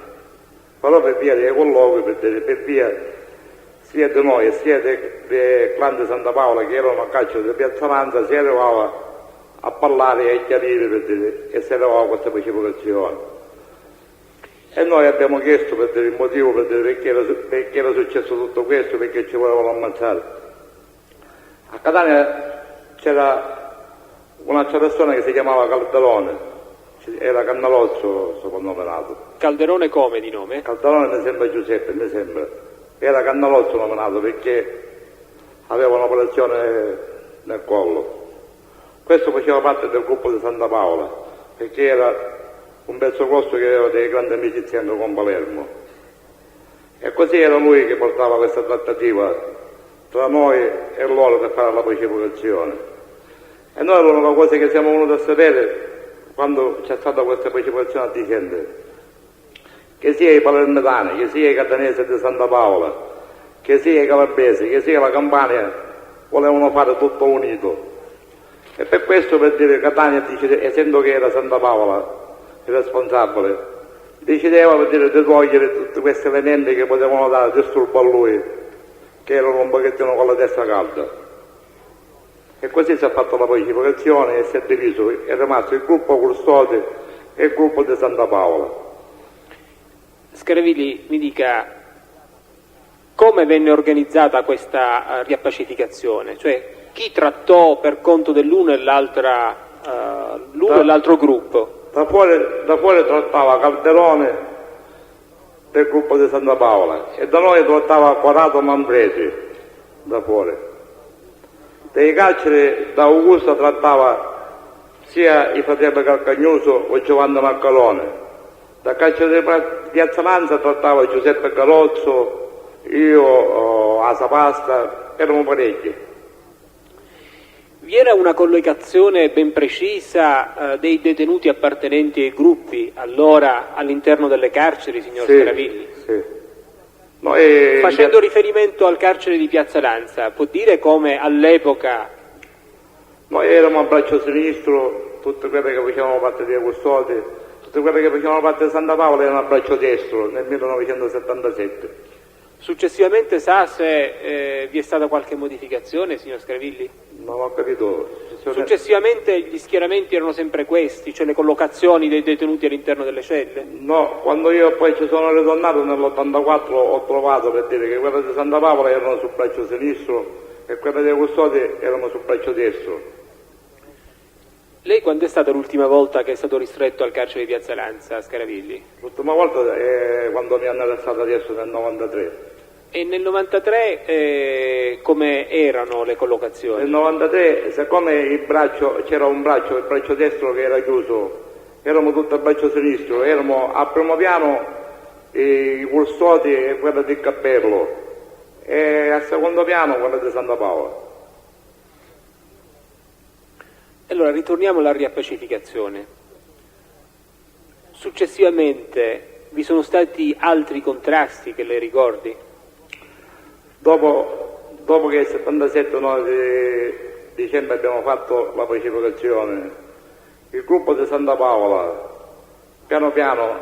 però per via dei colloqui, per via sia di noi sia del clan di Santa Paola che erano a carcere di Piazza Lanza, si arrivava a parlare e a chiarire e si arrivava a questa pacificazione. E noi abbiamo chiesto per dire il motivo, per dire perché era successo tutto questo, perché ci volevano ammazzare. A Catania c'era un'altra persona che si chiamava Calderone, era Cannalozzo soprannominato. Calderone come di nome? Calderone mi sembra Giuseppe, mi sembra. Era Cannalozzo nominato perché aveva un'operazione nel collo. Questo faceva parte del gruppo di Santa Paola, perché era un pezzo grosso che aveva dei grandi amicizie anche con Palermo. E così era lui che portava questa trattativa tra noi e loro per fare la pacificazione. E noi l'unica cosa che siamo venuti a sapere quando c'è stata questa pacificazione a dicembre, che sia i palermitani, che sia i catanesi di Santa Paola, che sia i calabresi, che sia la Campania, volevano fare tutto unito. E per questo, per dire, Catania, essendo che era Santa Paola il responsabile, decideva per dire di togliere tutti questi elementi che potevano dare disturbo a lui, che erano un pochettino con la testa calda. E così si è fatta la pacificazione e si è diviso, è rimasto il gruppo Cursoti e il gruppo di Santa Paola. Scaravilli, mi dica come venne organizzata questa riappacificazione, cioè chi trattò per conto dell'uno e l'uno e l'altro gruppo? Da fuori trattava Calderone del gruppo di Santa Paola e da noi trattava Corato Manfredi, da fuori. Dei carceri da Augusta trattava sia i fratelli Calcagnuso o Giovanni Maccalone. Da carcere di Piazza Lanza trattava Giuseppe Calozzo, io, Asa Pasta, erano parecchi. Vi era una collocazione ben precisa dei detenuti appartenenti ai gruppi allora all'interno delle carceri, signor Scaravilli? Sì. Facendo riferimento al carcere di Piazza Lanza, può dire come all'epoca? Noi eravamo a braccio sinistro, tutte quelle che facevano parte dei Custodi, tutte quelle che facevano parte di Santa Paola erano a braccio destro nel 1977. Successivamente sa se vi è stata qualche modificazione, signor Scaravilli? Non ho capito. Successivamente gli schieramenti erano sempre questi, cioè le collocazioni dei detenuti all'interno delle celle? No, quando io poi ci sono ritornato nell'84 ho trovato, per dire, che quelle di Santa Paola erano sul braccio sinistro e quelle dei custodi erano sul braccio destro. Lei quando è stata l'ultima volta che è stato ristretto al carcere di Piazza Lanza, Scaravilli? L'ultima volta è quando mi hanno arrestato adesso nel 93. E nel 93 come erano le collocazioni? Nel 93, siccome c'era un braccio, il braccio destro che era chiuso, eravamo tutti al braccio sinistro, eravamo a primo piano i custodi e quella del cappello, e al secondo piano quella di Santa Paola. Allora ritorniamo alla riappacificazione. Successivamente vi sono stati altri contrasti che lei ricordi? Dopo che il 77 di dicembre abbiamo fatto la pacificazione, il gruppo di Santa Paola piano piano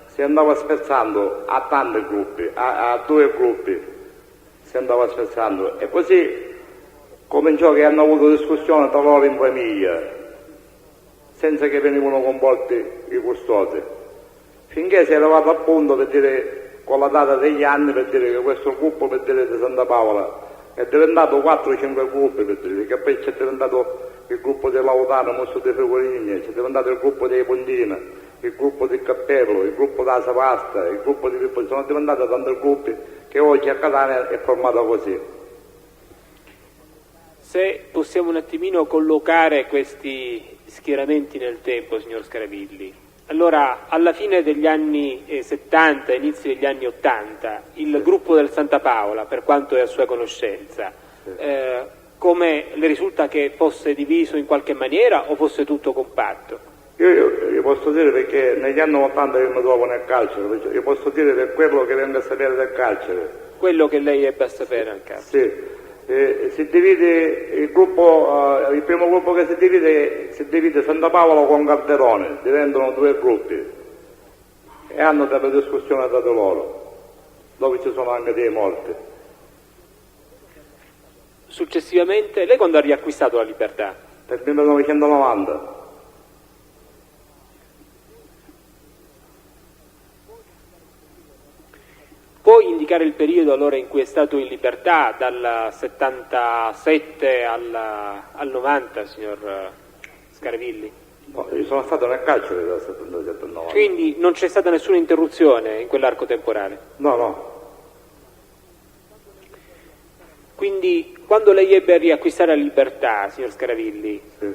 si andava spezzando a tanti gruppi, a 2 gruppi si andava spezzando, e così cominciò che hanno avuto discussione tra loro in famiglia senza che venivano coinvolti i custodi, finché si è arrivato al punto, per dire, con la data degli anni, per dire che questo gruppo, per dire, di Santa Paola è diventato 4-5 gruppi, per dire, che poi c'è diventato il gruppo dei Lautano, Mosso dei Frigoligni, c'è diventato il gruppo dei Pontina, il gruppo del Cappello, il gruppo della Savasta, il gruppo di Pippo, sono diventati tanti gruppi che oggi a Catania è formato così. Se possiamo un attimino collocare questi schieramenti nel tempo, signor Scaravilli. Allora, alla fine degli anni 70, inizi degli anni 80, il gruppo del Santa Paola, per quanto è a sua conoscenza, come le risulta che fosse diviso in qualche maniera o fosse tutto compatto? Io posso dire, perché negli anni 80 io mi trovo nel carcere, io posso dire per quello che vengo a sapere del carcere. Quello che lei ebbe a sapere al carcere? Sì. Si divide il gruppo, il primo gruppo che si divide Santa Paola con Calderone, diventano 2 gruppi e hanno delle discussioni tra di loro, dove ci sono anche dei morti. Successivamente, lei quando ha riacquistato la libertà? Nel 1990. Può indicare il periodo allora in cui è stato in libertà, dal 77 al 90, signor Scaravilli? No, io sono stato nel carcere dal 77 al 90. Quindi non c'è stata nessuna interruzione in quell'arco temporale? No. Quindi quando lei ebbe a riacquistare la libertà, signor Scaravilli, sì,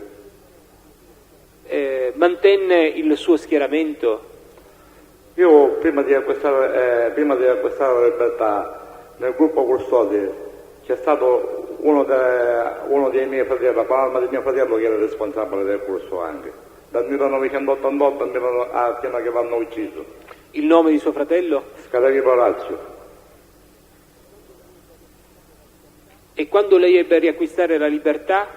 mantenne il suo schieramento? Io prima di acquistare la libertà nel gruppo custodi c'è stato uno dei miei fratelli, la palma di mio fratello, che era responsabile del corso anche, dal 1988 fino a che l'hanno ucciso. Il nome di suo fratello? Scaravilli Orazio. E quando lei ebbe a riacquistare la libertà?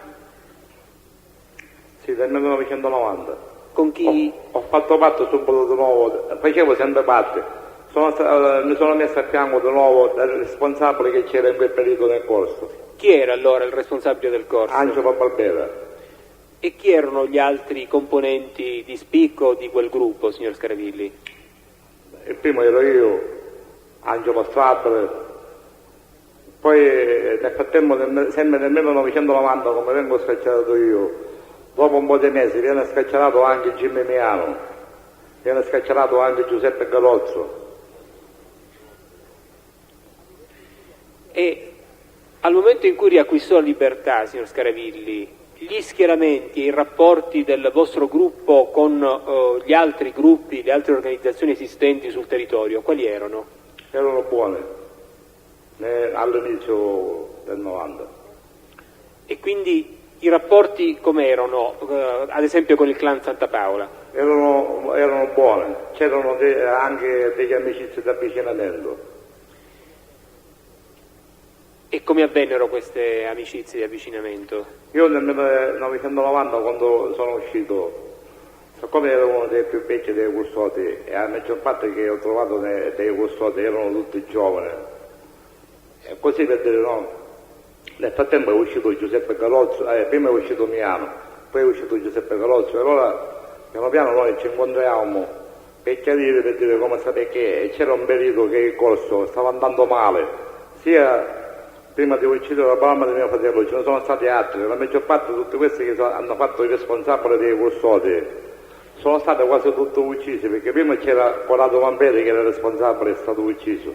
Sì, dal 1990. Con chi? Ho fatto parte subito di nuovo, facevo sempre parte, mi sono messo a fianco di nuovo del responsabile che c'era in quel periodo nel corso. Chi era allora il responsabile del corso? Angelo Barbera. E chi erano gli altri componenti di spicco di quel gruppo, signor Scaravilli? Il primo ero io, Angelo Strabile, poi nel frattempo, sempre nel 1990, come vengo scacciato io, dopo un po' di mesi viene scacciato anche Jimmy Miano, viene scacciato anche Giuseppe Galozzo. E al momento in cui riacquistò la libertà, signor Scaravilli, gli schieramenti e i rapporti del vostro gruppo con gli altri gruppi, le altre organizzazioni esistenti sul territorio, quali erano? Erano buoni, all'inizio del 90. E quindi i rapporti com'erano, ad esempio con il clan Santa Paola? Erano buoni, c'erano anche degli amicizie di avvicinamento. E come avvennero queste amicizie di avvicinamento? Io nel 1990, quando sono uscito, siccome ero uno dei più vecchi dei custodi, e la maggior parte che ho trovato dei custodi erano tutti giovani, E così per dire no. Nel frattempo è uscito Giuseppe Carrozzo, prima è uscito Miano, poi è uscito Giuseppe Carrozzo, e allora piano piano noi ci incontriamo per chiarire, per dire come sta, perché c'era un periodo che il corso stava andando male, sia prima di uccidere la mamma di mio fratello, ce ne sono stati altri, la maggior parte di tutti questi che hanno fatto i responsabili dei custodi sono stati quasi tutti uccisi, perché prima c'era Corrado Vamperi che era responsabile, è stato ucciso,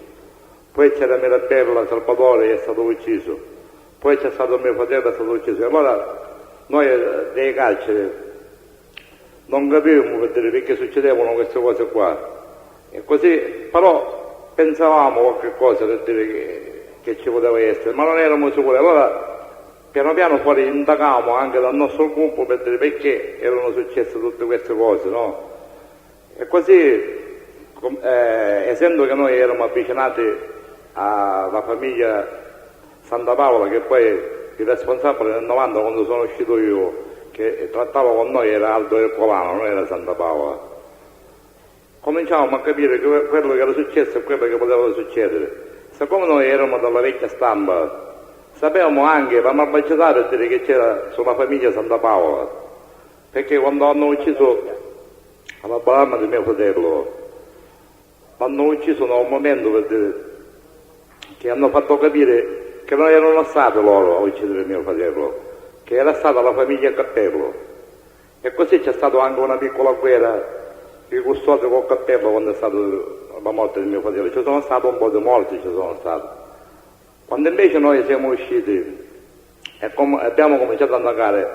poi c'era Mirabella Salvatore che è stato ucciso, poi c'è stato mio fratello che è stato ucciso. E allora noi dei carceri non capivamo per dire perché succedevano queste cose qua, e così però pensavamo qualche cosa per dire che ci poteva essere, ma non eravamo sicuri. Allora piano piano fuori indagavamo anche dal nostro gruppo per dire perché erano successe tutte queste cose, no? E così essendo che noi eravamo avvicinati alla famiglia Santa Paola, che poi il responsabile nel 90, quando sono uscito io, che trattava con noi, era Aldo Ercolano, non era Santa Paola, cominciavamo a capire che quello che era successo e quello che poteva succedere. Siccome noi eravamo dalla vecchia stampa, sapevamo anche la malvagità per dire che c'era sulla famiglia Santa Paola, perché quando hanno ucciso la mamma di mio fratello, l'hanno ucciso in un momento per dire che hanno fatto capire che non erano stati loro a uccidere mio fratello, che era stata la famiglia Cappello. E così c'è stata anche una piccola guerra di custode col Cappello quando è stata la morte di mio fratello. Ci sono stati un po' di morti, ci sono stati. Quando invece noi siamo usciti e abbiamo cominciato a indagare,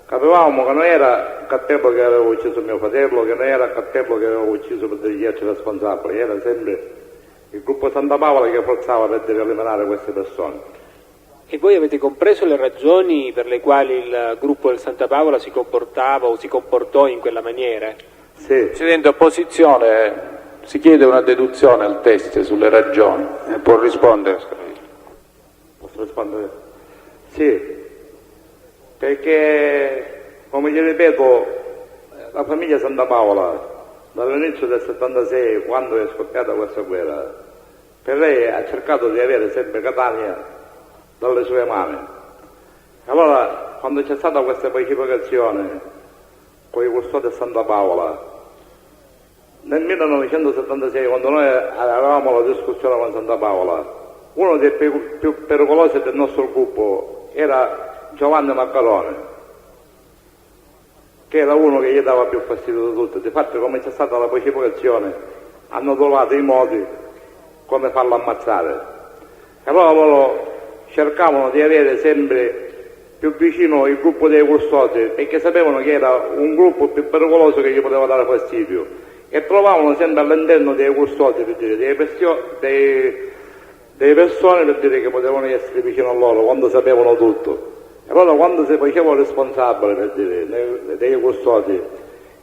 capivamo che non era Cappello che aveva ucciso mio fratello, che non era Cappello che aveva ucciso per degli altri responsabili, era sempre il gruppo Santa Paola che forzava per eliminare queste persone. E voi avete compreso le ragioni per le quali il gruppo del Santa Paola si comportava o si comportò in quella maniera? Sì. Presidente, opposizione, si chiede una deduzione al test sulle ragioni. Può rispondere. Posso rispondere? Sì, perché, come gli ripeto, la famiglia Santa Paola, dall'inizio del 76, quando è scoppiata questa guerra, per lei ha cercato di avere sempre Catania dalle sue mani. Allora, quando c'è stata questa pacificazione con i custodi a Santa Paola, nel 1976, quando noi avevamo la discussione con Santa Paola, uno dei più pericolosi del nostro gruppo era Giovanni Maccarone, che era uno che gli dava più fastidio di tutti. Difatti, come c'è stata la pacificazione, hanno trovato i modi come farlo ammazzare. E allora loro cercavano di avere sempre più vicino il gruppo dei custodi, perché sapevano che era un gruppo più pericoloso che gli poteva dare fastidio, e trovavano sempre all'interno dei custodi, per dire, delle persone per dire che potevano essere vicino a loro quando sapevano tutto. E allora quando si faceva responsabile, per dire, dei custodi,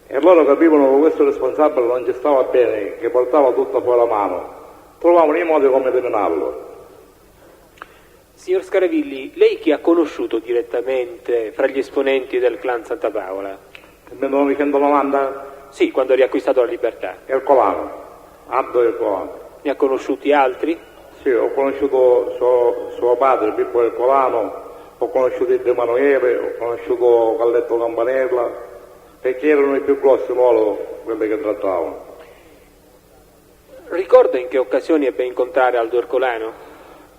e loro capivano che questo responsabile non ci stava bene, che portava tutto fuori la mano, trovavano i modi come eliminarlo. Signor Scaravilli, lei chi ha conosciuto direttamente fra gli esponenti del clan Santa Paola? Nel 1990? Sì, quando ha riacquistato la libertà. Ercolano, Aldo Ercolano. Ne ha conosciuti altri? Sì, ho conosciuto suo padre, Pippo Ercolano, ho conosciuto il De Emanuele, ho conosciuto Galletto Campanella, perché erano i più grossi loro quelli che trattavano. Ricorda in che occasioni ebbe a incontrare Aldo Ercolano?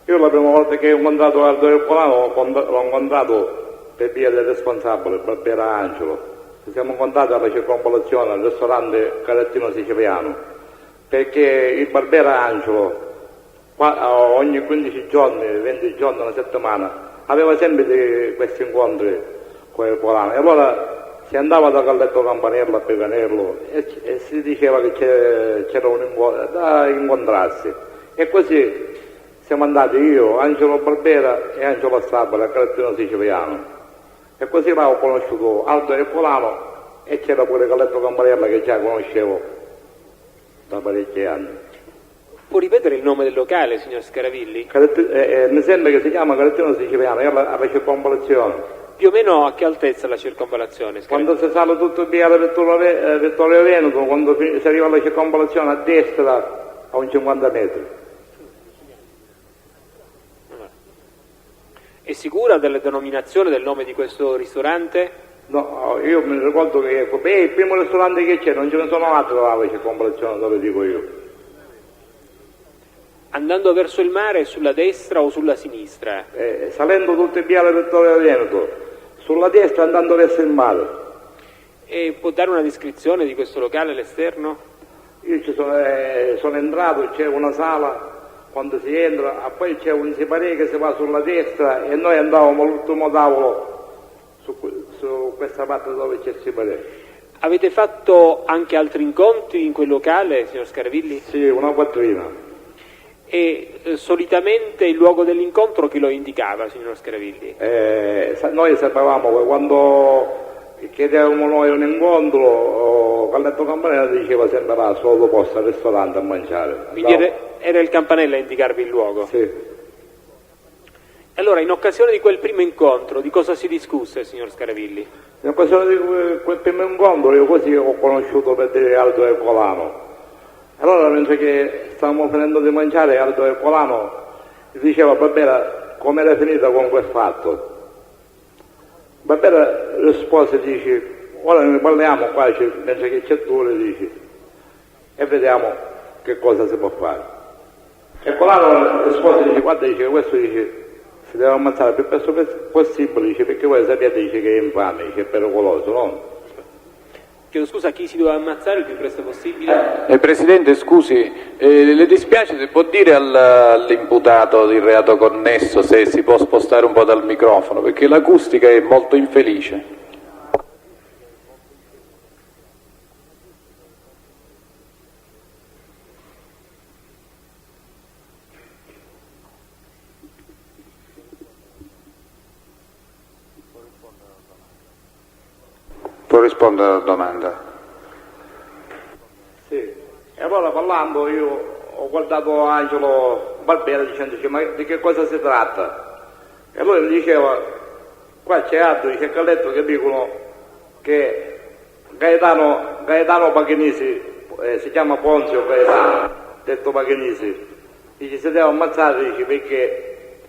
Io la prima volta che ho incontrato Aldo Ercolano l'ho incontrato per via del responsabile, Barbera Angelo. Ci siamo incontrati alla circonvallazione al ristorante Carattino Siciliano, perché il Barbera Angelo ogni 15 giorni, 20 giorni, una settimana, aveva sempre questi incontri con Ercolano. E allora si andava da Galletto Campanello a Peganello e si diceva che c'era un incontro da incontrarsi. E così siamo andati io, Angelo Barbera e Angelo Stabile a Carattino Siciliano. E così là ho conosciuto Aldo Ercolano e c'era pure Galletto Campanella che già conoscevo da parecchi anni. Può ripetere il nome del locale, signor Scaravilli? Mi sembra che si chiama Carattino Siciliano, è alla circonvallazione. Più o meno a che altezza la circonvallazione? Quando si sale tutto via la Vittorio Veneto, quando si arriva alla circonvallazione a destra a un 50 metri. sicura della denominazione del nome di questo ristorante? No, io mi ricordo che il primo ristorante che c'è, non ce ne sono altri là che comparazione dove dico io. Andando verso il mare, sulla destra o sulla sinistra? Salendo tutto il viale Vittorio Veneto, sulla destra andando verso il mare. E può dare una descrizione di questo locale all'esterno? Io sono entrato, c'è una sala, quando si entra, poi c'è un separé che si va sulla destra e noi andavamo all'ultimo tavolo su questa parte dove c'è il separé. Avete fatto anche altri incontri in quel locale, signor Scaravilli? Sì, una quattrina. E solitamente il luogo dell'incontro chi lo indicava, signor Scaravilli? Noi sapevamo che quando chiedevamo noi un incontro, Calletto Campanella diceva sempre là, solo posto al ristorante a mangiare. Quindi era il Campanella a indicarvi il luogo? Sì. Allora, in occasione di quel primo incontro, di cosa si discusse, signor Scaravilli? In occasione di quel primo incontro, io così ho conosciuto per dire Aldo Ercolano. Allora, mentre che stavamo finendo di mangiare, Aldo Ercolano diceva, Barbera, come era finita con quel fatto? Barbera rispose e dice, ora ne parliamo qua, mentre che c'è tu, le dici, e vediamo che cosa si può fare. Ercolano rispose e dice, guarda, dice, questo dice, si deve ammazzare il più presto possibile, dice, perché voi sapete, dice, che è infame, dice, è pericoloso, no? Chiedo scusa, chi si doveva ammazzare il più presto possibile? Presidente, scusi, le dispiace se può dire all'imputato di reato connesso se si può spostare un po' dal microfono, perché l'acustica è molto infelice. Può rispondere alla domanda? Sì, e allora parlando io ho guardato Angelo Barbera dicendoci, ma di che cosa si tratta? E lui mi diceva, qua c'è altro, c'è Calletto che dicono che Gaetano Paghinisi, si chiama Ponzio Gaetano, detto Paghinisi, dice si deve ammazzare, dice, perché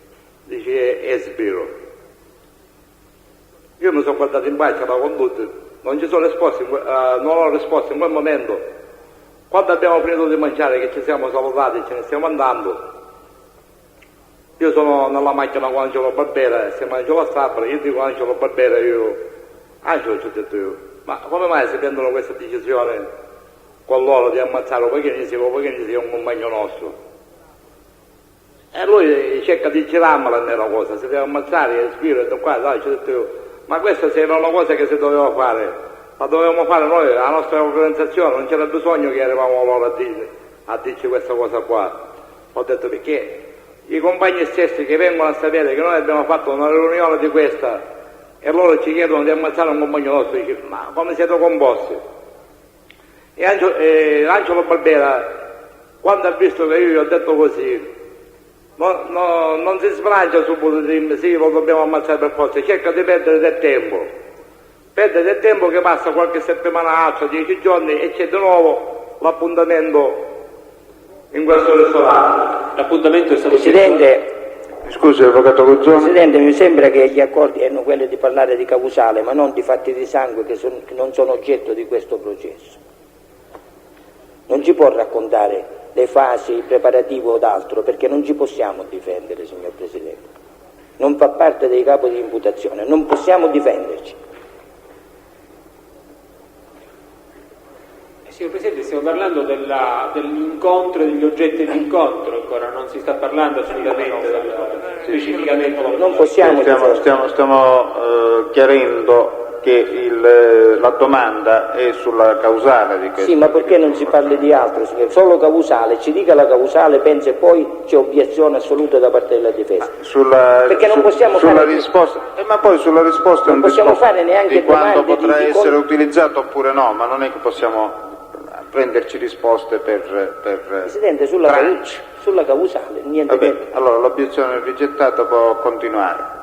dice è sbiro. Io mi sono guardato in faccia la condotta, non ci sono risposte, non ho risposto in quel momento. Quando abbiamo finito di mangiare, che ci siamo salutati e ce ne stiamo andando, io sono nella macchina con Angelo Barbera, siamo Angelo Stabra, io dico Angelo Barbera, Angelo ci ho detto io, ma come mai si prendono questa decisione con loro di ammazzare Paghinisi è un compagno nostro? E lui cerca di girarmela nella cosa, si deve ammazzare, è spirito, qua, dai, ci ho detto io. Ma questa era una cosa che si doveva fare, la dovevamo fare noi, la nostra organizzazione, non c'era bisogno che arrivavamo loro a dirci questa cosa qua. Ho detto perché i compagni stessi che vengono a sapere che noi abbiamo fatto una riunione di questa e loro ci chiedono di ammazzare un compagno nostro, dice, ma come siete composti? E Angelo Barbera, quando ha visto che io gli ho detto così, non si sbrancia subito di dirmi sì, lo dobbiamo ammazzare per forza, cerca di perdere del tempo che passa qualche settimana altra, 10 giorni e c'è di nuovo l'appuntamento in questo ristorante. L'appuntamento è stato Presidente, scusi, avvocato Guzzoni. Presidente, mi sembra che gli accordi erano quelli di parlare di causale, ma non di fatti di sangue che non sono oggetto di questo processo. Non ci può raccontare le fasi, il preparativo o d'altro, perché non ci possiamo difendere, signor Presidente. Non fa parte dei capi di imputazione, non possiamo difenderci. Signor Presidente, stiamo parlando dell'incontro e degli oggetti dell'incontro, ancora non si sta parlando assolutamente specificamente. Non possiamo Stiamo chiarendo che la domanda è sulla causale di questo. Sì, ma perché non si parla di altro, signor? Solo causale, ci dica la causale, pensa, e poi c'è obiezione assoluta da parte della difesa. Perché non possiamo sulla fare risposta, ma poi sulla risposta non possiamo fare neanche di quando potrà di essere utilizzato oppure no, ma non è che possiamo prenderci risposte per Presidente, sulla causale, niente. Vabbè, allora l'obiezione rigettata, può continuare.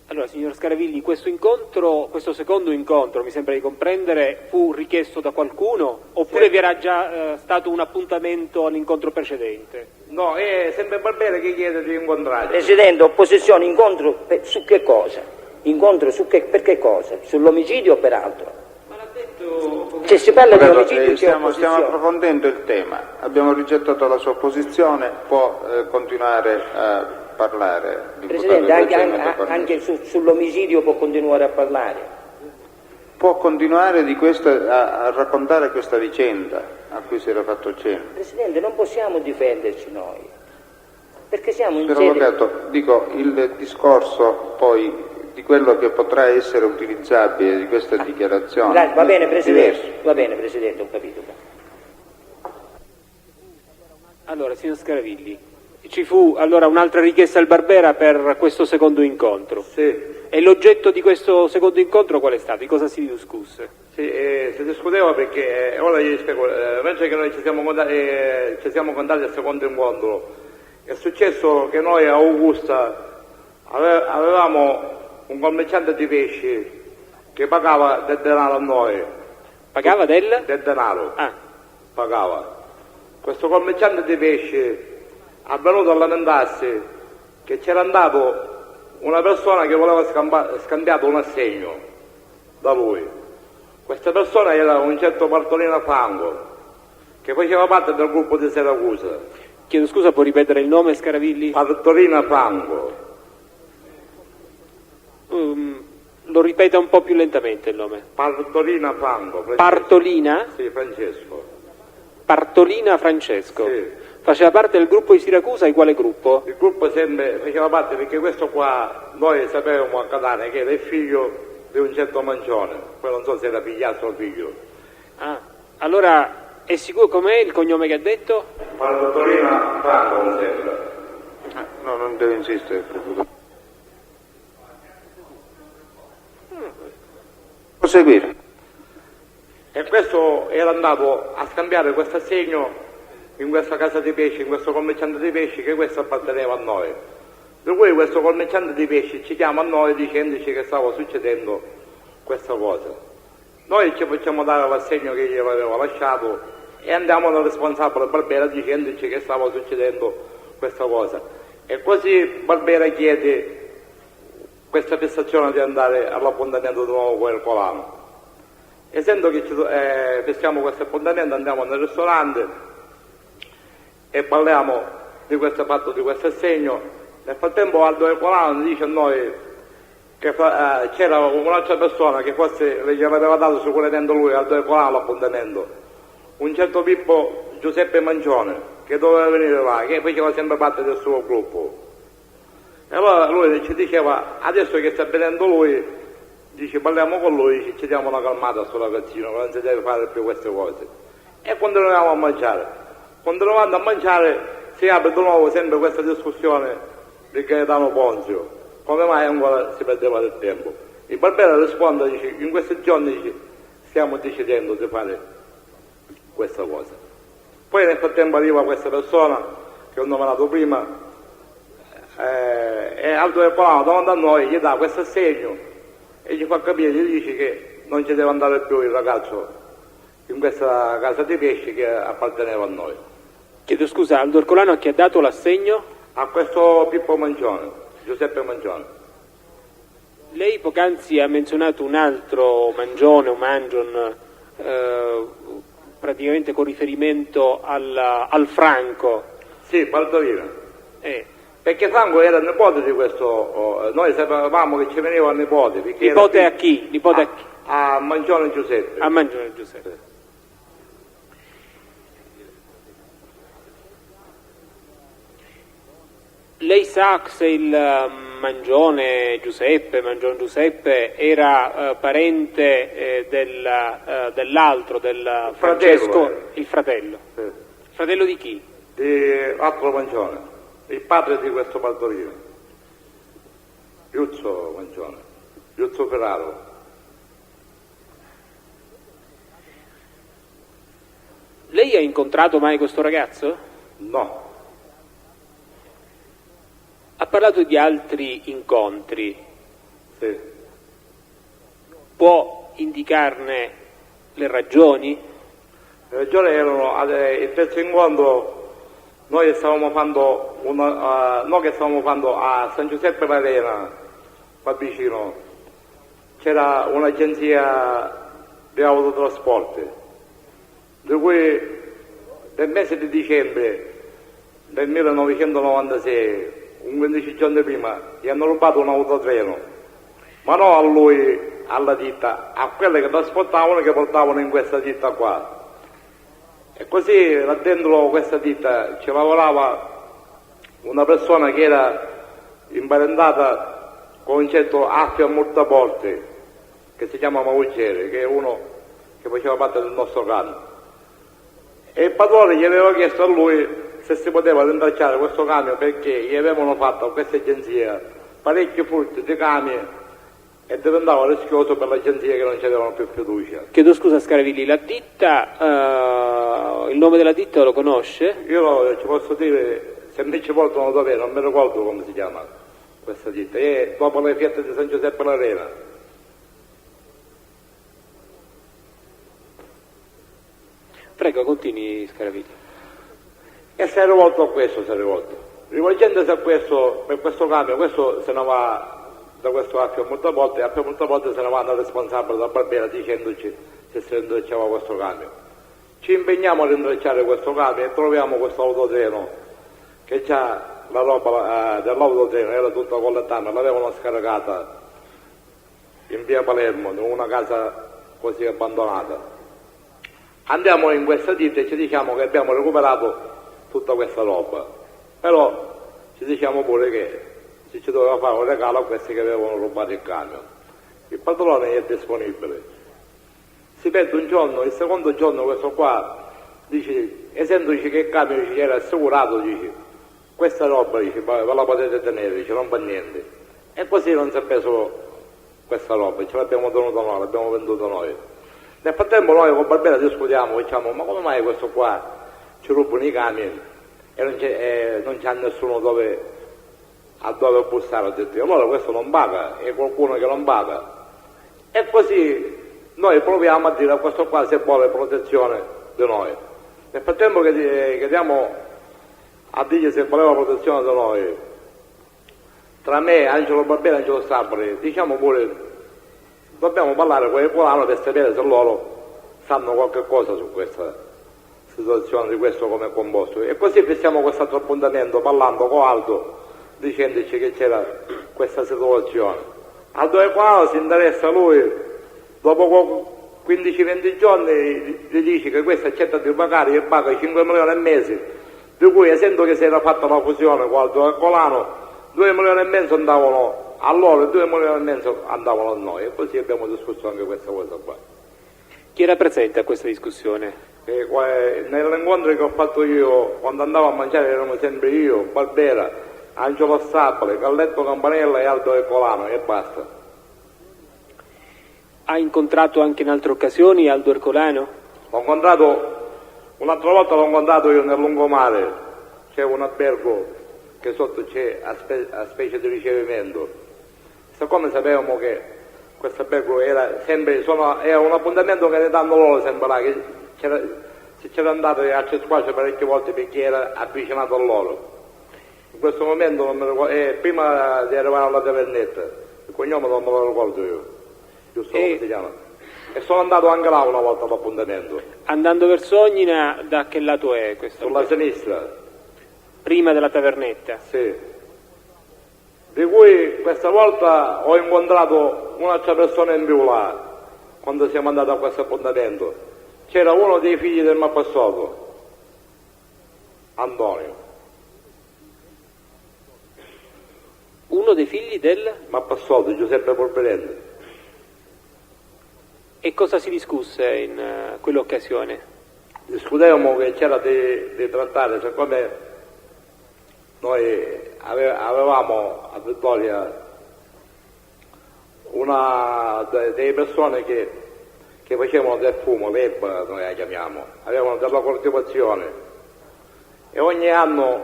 Allora, signor Scaravilli, questo secondo incontro, mi sembra di comprendere, fu richiesto da qualcuno oppure vi era già stato un appuntamento all'incontro precedente? No, è sempre Barbera che chiede di incontrare. Presidente, opposizione, incontro su che cosa? Incontro per che cosa? Sull'omicidio o per altro? Se si parla di omicidio stiamo approfondendo il tema, abbiamo rigettato la sua posizione, può continuare a parlare. Presidente, anche sull'omicidio può continuare a parlare. Può continuare di questo, a raccontare questa vicenda a cui si era fatto cenno. Presidente, non possiamo difenderci noi, perché siamo in Signor sede... Avvocato, dico, il discorso poi di quello che potrà essere utilizzabile di questa dichiarazione. Va bene, Presidente, diverso. va bene, Presidente, ho capito. Allora, signor Scaravilli, ci fu allora un'altra richiesta al Barbera per questo secondo incontro. Sì. E l'oggetto di questo secondo incontro qual è stato? Di cosa si discusse? Sì, si discuteva perché, ora gli spiego, invece che noi ci siamo contati al secondo incontro, è successo che noi a Augusta avevamo un commerciante di pesci che pagava del denaro a noi. Pagava del? Del denaro. Ah. Pagava. Questo commerciante di pesci ha venuto a lamentarsi che c'era andato una persona che voleva scambiato un assegno da lui. Questa persona era un certo Bartolino Franco, che faceva parte del gruppo di Siracusa. Chiedo scusa, può ripetere il nome, Scaravilli? Bartolino Franco. Lo ripeta un po' più lentamente il nome. Bartolina Franco. Francesco. Partolina? Sì, Francesco. Partolina Francesco. Sì. Faceva parte del gruppo di Siracusa, di quale gruppo? Il gruppo sempre faceva parte perché questo qua, noi sapevamo a Catania che era il figlio di un certo Mancione, poi non so se era figliastro o figlio. Ah, allora è sicuro com'è il cognome che ha detto? Bartolina Franco, mi sembra. No, non deve insistere. Proseguire. E questo era andato a scambiare questo assegno in questa casa di pesci, in questo commerciante di pesci, che questo apparteneva a noi. Per cui questo commerciante di pesci ci chiama a noi dicendoci che stava succedendo questa cosa. Noi ci facciamo dare l'assegno che gli aveva lasciato e andiamo dal responsabile Barbera dicendoci che stava succedendo questa cosa. E così Barbera chiede questa fissazione di andare all'appuntamento di nuovo con il Colano. Essendo che fissiamo questo appuntamento, andiamo nel ristorante e parliamo di questo fatto, di questo assegno. Nel frattempo Aldo Ercolano dice a noi che c'era un'altra persona che forse gli aveva dato sicuramente lui, Aldo Ercolano, l'appuntamento, un certo Pippo Giuseppe Mancione, che doveva venire là, che faceva sempre parte del suo gruppo. E allora lui ci diceva, adesso che sta venendo lui, dice parliamo con lui, ci diamo una calmata sul ragazzino, non si deve fare più queste cose. E continuiamo a mangiare. Continuando a mangiare si apre di nuovo sempre questa discussione di Gaetano Ponzio, come mai ancora si perdeva del tempo. Il Barbera risponde, dice, in questi giorni dice, stiamo decidendo di fare questa cosa. Poi nel frattempo arriva questa persona che ho nominato prima e Aldo Ercolano davanti a noi gli dà questo assegno e gli fa capire, gli dice che non ci deve andare più il ragazzo in questa casa di pesci che apparteneva a noi. Chiedo scusa, Aldo Ercolano a chi ha dato l'assegno? A questo Pippo Mancione, Giuseppe Mancione. Lei poc'anzi ha menzionato un altro Mangione o Mangion, praticamente con riferimento al Franco. Sì, Baldovino. Perché Franco era il nipote di questo, noi sapevamo che ci veniva il nipote. Nipote a chi? Nipote a chi? A Mangione Giuseppe. A Mangione Giuseppe. Lei sa se il Mangione Giuseppe era parente dell'altro, del Francesco, il fratello. Sì. Il fratello di chi? Di altro Mangione, il padre di questo Baldovino. Iuzzo Mangione, Iuzzo Ferraro. Lei ha incontrato mai questo ragazzo? No. Ha parlato di altri incontri. Sì. Può indicarne le ragioni? Le ragioni erano, il terzo incontro noi stavamo facendo a San Giuseppe L'Arena, qua vicino, c'era un'agenzia di autotrasporti, di cui nel mese di dicembre del 1996, un 15 giorni prima, gli hanno rubato un autotreno, ma non a lui, alla ditta, a quelle che trasportavano e che portavano in questa ditta qua. E così là dentro questa ditta ci lavorava una persona che era imparentata con un certo archi a mortaporte, che si chiama Mauggeri, che è uno che faceva parte del nostro camion. E il padrone gli aveva chiesto a lui se si poteva rintracciare questo camion, perché gli avevano fatto a questa agenzia parecchi furti di camion e diventava rischioso per l'agenzia, che non ci avevano più fiducia. Chiedo scusa Scaravilli, la ditta, il nome della ditta lo conosce? Io ci posso dire, se mi ci portano dove, non mi ricordo come si chiama questa ditta, è dopo le feste di San Giuseppe L'Arena. Prego, continui Scaravilli. E si è rivolto a questo, rivolgendosi a questo, per questo cambio, questo se ne va da questo Appio Multaporte, e Appio Multaporte se ne va al responsabile da Barbera dicendoci se si rintracciava questo cambio. Ci impegniamo a rintracciare questo cambio e troviamo questo autotreno che c'ha la roba dell'autotreno, era tutta collettata, l'avevano scaricata in via Palermo, in una casa così abbandonata. Andiamo in questa ditta e ci diciamo che abbiamo recuperato tutta questa roba, però ci diciamo pure che ci doveva fare un regalo a questi che avevano rubato il camion. Il padrone è disponibile, si perde un giorno, il secondo giorno questo qua dice, essendoci che il camion ci era assicurato, dice questa roba, dice, ve la potete tenere, dice, non fa niente. E così non si è preso questa roba, ce l'abbiamo tenuta noi, l'abbiamo venduta noi. Nel frattempo noi con Barbera discutiamo, diciamo, ma come mai questo qua ci rubano i camion e non c'è nessuno a dove bussare? Ho detto io, allora questo non paga, è qualcuno che non paga. E così noi proviamo a dire a questo qua se vuole protezione di noi. Nel frattempo che diamo a dire se voleva protezione di noi, tra me, Angelo Barbera e Angelo Sabri, diciamo pure, dobbiamo parlare con il Colano per sapere se loro sanno qualche cosa su questa situazione, di questo come è composto. E così fissiamo questo altro appuntamento parlando con Aldo, dicendoci che c'era questa situazione. Aldo Equano si interessa lui, dopo 15-20 giorni gli dice che questo accetta di pagare e paga 5 milioni e mezzo, di cui essendo che si era fatta la fusione con Aldo Equano, 2 milioni e mezzo andavano a loro e 2 milioni e mezzo andavano a noi, e così abbiamo discusso anche questa cosa qua. Chi era presente a questa discussione? Nell'incontro che ho fatto io, quando andavo a mangiare erano sempre io, Barbera, Angelo Sabale, Galletto Campanella e Aldo Ercolano, e basta. Ha incontrato anche in altre occasioni Aldo Ercolano? L'ho incontrato, un'altra volta l'ho incontrato io nel lungomare, c'è un albergo che sotto c'è a specie di ricevimento. Siccome sapevamo che questo albergo era sempre, era un appuntamento che ne danno loro sempre là, che c'era andato a Cesquace parecchie volte perché era avvicinato a loro. In questo momento non me lo ricordo, prima di arrivare alla tavernetta, il cognome non me lo ricordo io, giusto come si chiama. E sono andato anche là una volta all'appuntamento. Andando verso Ognina, da che lato è questo? Sulla sinistra. Prima della tavernetta? Sì. Di cui questa volta ho incontrato un'altra persona in più là, quando siamo andati a questo appuntamento. C'era uno dei figli del Mappassotto, Antonio. Uno dei figli del? Mappassotto, Giuseppe Polverente. E cosa si discusse in quell'occasione? Discutevamo che c'era di trattare, siccome noi avevamo a Vittoria una delle persone che facevano del fumo, l'erba noi la chiamiamo, avevano della coltivazione e ogni anno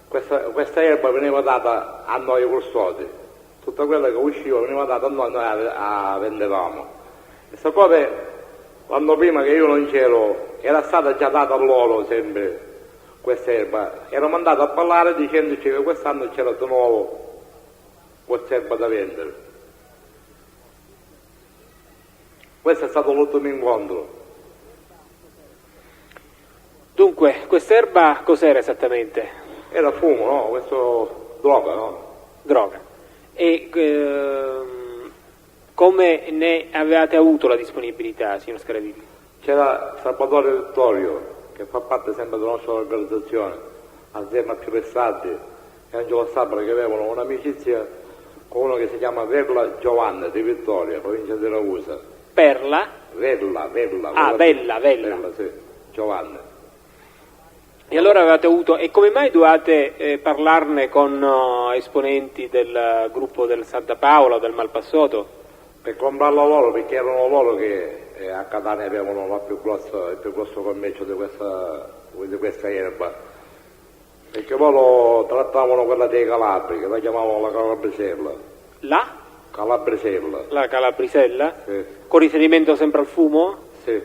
questa erba veniva data a noi custodi, tutta quella che usciva veniva data a noi la vendevamo. E siccome l'anno prima che io non c'ero era stata già data a loro sempre questa erba. Ero mandato a parlare dicendoci che quest'anno c'era di nuovo questa erba da vendere. Questo è stato l'ultimo incontro. Dunque, quest'erba cos'era esattamente? Era fumo, no? Questo droga, no? Droga. E come ne avevate avuto la disponibilità, signor Scaravilli? C'era Salvatore Vittorio, che fa parte sempre della nostra organizzazione, assieme a Piero Stati e Angelo Sabra, che avevano un'amicizia con uno che si chiama Verla Giovanni di Vittoria, provincia di Ragusa. Perla? Verla. Ah, Vella. Sì, Giovanni. E allora avevate avuto, e come mai dovevate parlarne con esponenti del gruppo del Santa Paola o del Malpassoto? Per comprarla loro, perché erano loro che a Catania avevano il più grosso commercio di questa erba, perché loro trattavano quella dei Calabri, che la chiamavano la Calabrisella. La? Calabrisella. La Calabrisella? Sì. Con riferimento sempre al fumo? Sì.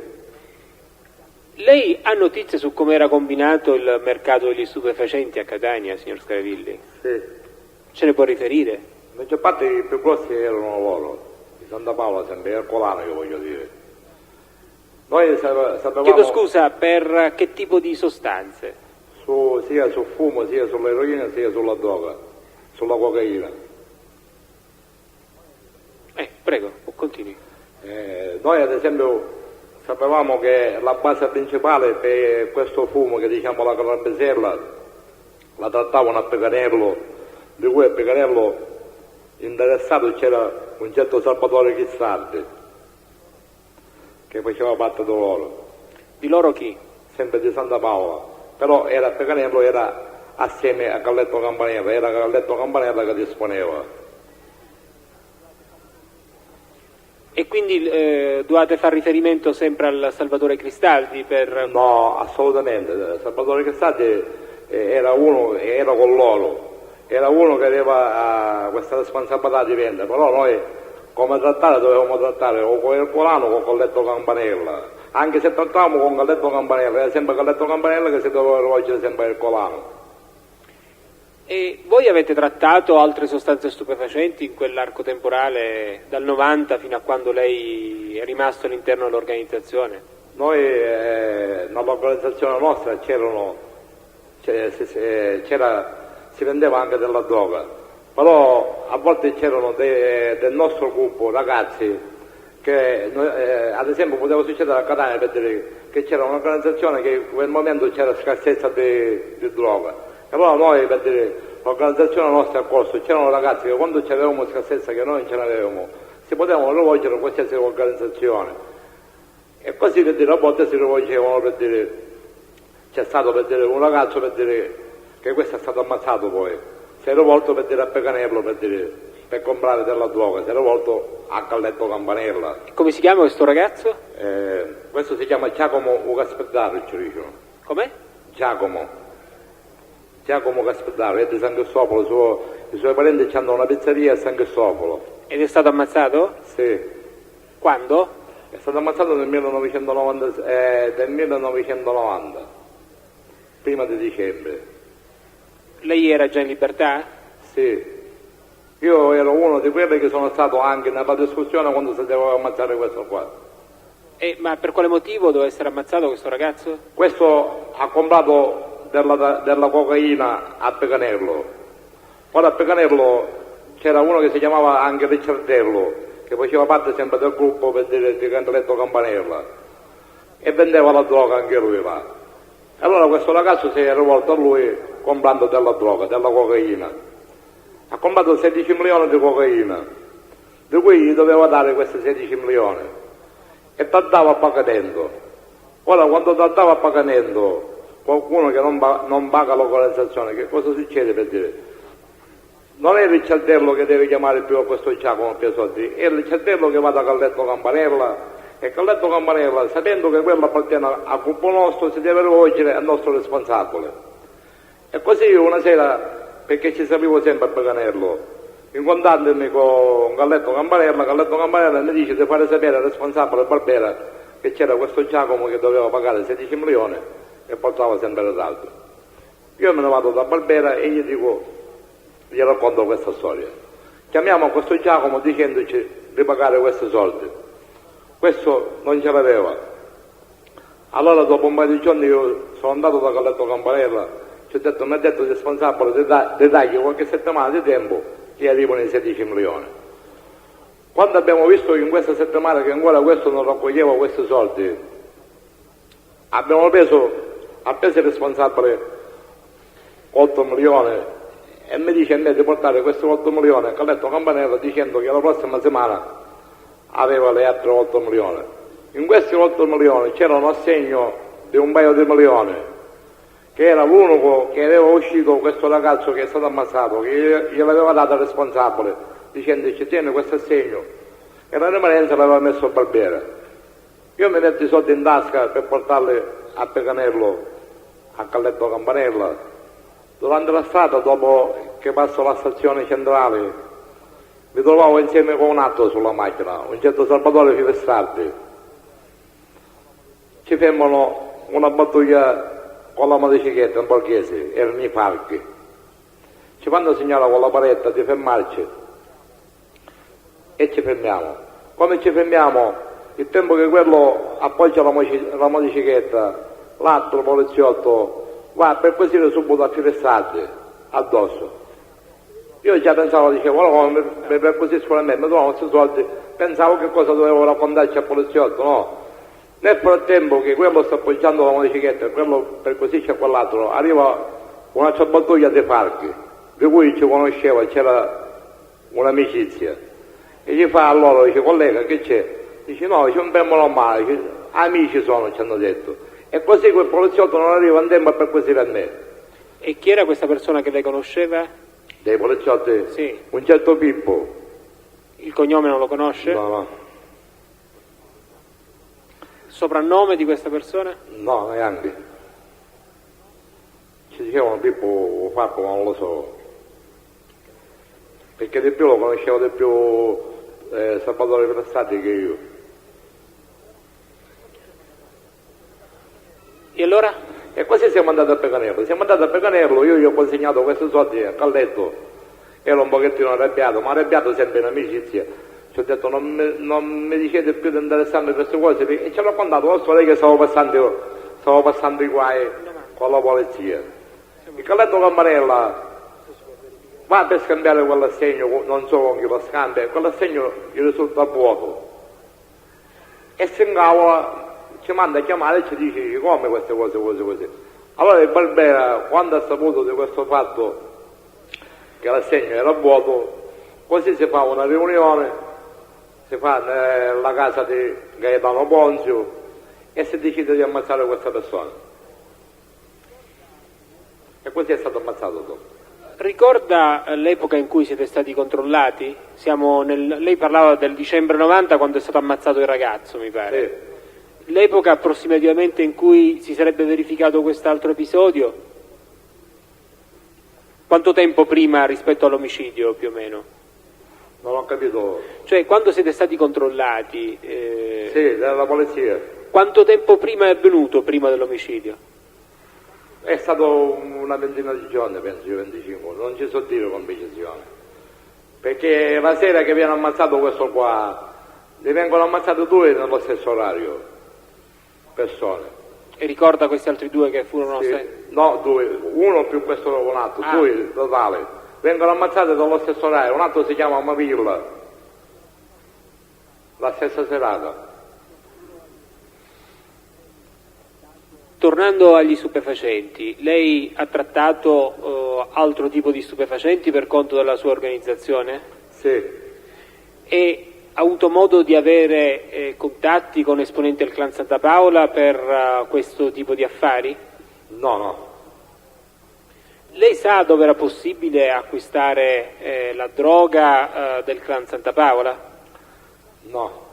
Lei ha notizie su come era combinato il mercato degli stupefacenti a Catania, signor Scaravilli? Sì. Ce ne può riferire? La maggior parte i più grossi erano loro, di Santa Paola sempre, Ercolano io voglio dire. Noi sapevamo... Chiedo scusa, per che tipo di sostanze? Sia sul fumo, sia sull'eroina, sia sulla droga, sulla cocaina. Prego, continui. Noi ad esempio sapevamo che la base principale per questo fumo, che diciamo la Calabrisella, la trattavano a Pecanello, di cui a Pecanello interessato c'era un certo Salvatore Chizzardi, che faceva parte di loro. Di loro chi? Sempre di Santa Paola, però era a Pecanello, era assieme a Galletto Campanella, era Galletto Campanella che disponeva. E quindi dovete fare riferimento sempre al Salvatore Cristaldi per... No, assolutamente. Salvatore Cristaldi era uno, era con loro, era uno che aveva questa responsabilità di vendere, però noi come trattare dovevamo trattare o con Ercolano o con Galletto Campanella, anche se trattavamo con Galletto Campanella, era sempre Galletto Campanella che si doveva rivolgere sempre a Ercolano. E voi avete trattato altre sostanze stupefacenti in quell'arco temporale dal 90 fino a quando lei è rimasto all'interno dell'organizzazione? Noi nell'organizzazione nostra si vendeva anche della droga, però a volte c'erano del nostro gruppo ragazzi che ad esempio poteva succedere a Catania per dire che c'era un'organizzazione che in quel momento c'era scarsezza di droga. E allora noi, per dire, l'organizzazione nostra a corso, c'erano ragazzi che quando c'avevamo scarsezza che noi non ce l'avevamo, si potevano rivolgere a qualsiasi organizzazione. E così, per dire, a volte si rivolgevano, per dire, c'è stato, per dire, un ragazzo, per dire, che questo è stato ammazzato poi, si è rivolto, per dire, a Pecanello, per dire, per comprare della droga, si è rivolto a Galletto Campanella. E come si chiama questo ragazzo? Questo si chiama Giacomo Ugaspeddaro, ci dicono. Com'è? Giacomo Gaspeddaro, è di San Cristoforo, i suoi parenti hanno una pizzeria a San Cristoforo. Ed è stato ammazzato? Sì. Quando? È stato ammazzato nel 1990, prima di dicembre. Lei era già in libertà? Sì. Io ero uno di quelli che sono stato anche nella discussione quando si doveva ammazzare questo qua. Ma per quale motivo doveva essere ammazzato questo ragazzo? Questo ha comprato della cocaina a Pecanello. Ora a Pecanello c'era uno che si chiamava anche Ricciardello, che faceva parte sempre del gruppo per dire di Galletto Campanella, e vendeva la droga anche lui là. Allora questo ragazzo si è rivolto a lui comprando della droga, della cocaina. Ha comprato 16 milioni di cocaina, di cui gli doveva dare questi 16 milioni e trattava a pagamento. Ora quando trattava a pagamento qualcuno che non paga l'organizzazione, che cosa succede, per dire? Non è il Ricciardello che deve chiamare più a questo Giacomo Piesoldi, è il Ricciardello che va da Galletto Campanella, e Galletto Campanella, sapendo che quello appartiene al gruppo nostro, si deve rivolgere al nostro responsabile. E così una sera, perché ci sapevo sempre a Pecanello, incontrandomi con Galletto Campanella mi dice di fare sapere al responsabile Barbera che c'era questo Giacomo che doveva pagare 16 milioni e portava sempre risalto. Io me ne vado da Barbera e gli racconto questa storia. Chiamiamo questo Giacomo dicendoci di pagare questi soldi. Questo non ce l'aveva. Allora dopo un paio di giorni io sono andato da Carletto Campanella, ci ho detto, mi ha detto il responsabile di dargli qualche settimana di tempo che arrivano i 16 milioni. Quando abbiamo visto in questa settimana che ancora questo non raccoglieva questi soldi, abbiamo preso il responsabile 8 milioni e mi dice a me di portare questi 8 milioni a Carletto Campanella dicendo che la prossima settimana aveva le altre 8 milioni. In questi 8 milioni c'era un assegno di un paio di milioni, che era l'unico che aveva uscito questo ragazzo che è stato ammazzato, che gliel'aveva dato il responsabile, dicendoci tieni questo assegno, e la rimanenza l'aveva messo a Barbera. Io mi metto i soldi in tasca per portarli a Peganello, a Carletto Campanella. Durante la strada, dopo che passo la stazione centrale, mi trovavo insieme con un altro sulla macchina, un certo Salvatore Fivestrardi. Ci fermano una battaglia con la motocicletta in borghese, erano i falchi. Ci fanno segnare con la paletta di fermarci e ci fermiamo. Come ci fermiamo, il tempo che quello appoggia la motocicletta, l'altro poliziotto va per perquisire subito a Fivestrardi addosso. Io già pensavo, dicevo, come mi perquisiscono a me, mi trovano questi soldi, pensavo che cosa dovevo raccontarci al poliziotto, no? Nel frattempo che quello sta appoggiando la motocicletta e quello perquisisce a quell'altro, arriva una ciabattuglia dei falchi, di cui ci conosceva, c'era un'amicizia, e gli fa a loro, dice, collega, che c'è? Dice, no, ci non fermano male, dice, amici sono, ci hanno detto. E così quel poliziotto non arriva in tempo a perquisire a me. E chi era questa persona che lei conosceva? Dei poliziotti? Sì. Un certo Pippo. Il cognome non lo conosce? No. Soprannome di questa persona? No, neanche. Ci dicevano Pippo o Pappo, ma non lo so. Perché di più lo conoscevo di più Salvatore Fivestrardi che io. E allora? E così siamo andati a Peganello. Io gli ho consegnato questi soldi a Carletto, ero un pochettino arrabbiato, ma arrabbiato sempre in amicizia. Ci ho detto non mi dicete più di interessarmi per queste cose, e ci ho raccontato la storia che stavo passando i guai con la polizia. Il Carletto Campanella va per scambiare quell'assegno, non so con chi lo scambia, quell'assegno gli risulta vuoto. E si incavola, ci manda a chiamare e ci dice come queste cose. Allora il Barbera, quando ha saputo di questo fatto che l'assegno era vuoto, così si fa una riunione, si fa nella casa di Gaetano Ponzio e si decide di ammazzare questa persona. E così è stato ammazzato dopo. Ricorda l'epoca in cui siete stati controllati? Lei parlava del dicembre 90 quando è stato ammazzato il ragazzo, mi pare. Sì. L'epoca approssimativamente in cui si sarebbe verificato quest'altro episodio? Quanto tempo prima rispetto all'omicidio, più o meno? Non ho capito. Cioè, quando siete stati controllati? Sì, dalla polizia. Quanto tempo prima è avvenuto, prima dell'omicidio? È stato una ventina di giorni, penso, 25, non ci so dire con precisione. Perché la sera che viene ammazzato questo qua, ne vengono ammazzati due nello stesso orario. Persone. E ricorda questi altri due che furono... Sì. No, due, uno più questo un altro, due totali. Vengono ammazzati dallo stesso orario, un altro si chiama Mavilla, la stessa serata. Tornando agli stupefacenti, lei ha trattato altro tipo di stupefacenti per conto della sua organizzazione? Sì. E ha avuto modo di avere contatti con esponenti del clan Santa Paola per questo tipo di affari? No. Lei sa dove era possibile acquistare la droga del clan Santa Paola? No.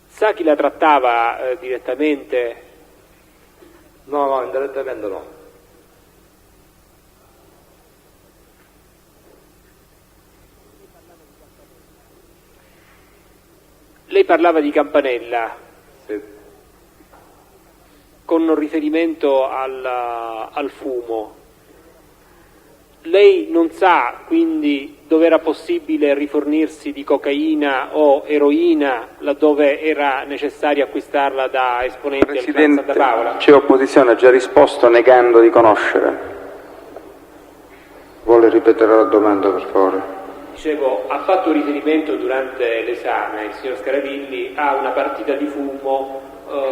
Sa chi la trattava direttamente? No, indirettamente no. Lei parlava di Campanella. Sì. con riferimento al fumo. Lei non sa quindi dove era possibile rifornirsi di cocaina o eroina laddove era necessario acquistarla da esponenti del clan Santa Paola? C'è opposizione, ha già risposto negando di conoscere. Vuole ripetere la domanda, per favore? Dicevo, ha fatto riferimento durante l'esame il signor Scaravilli a una partita di fumo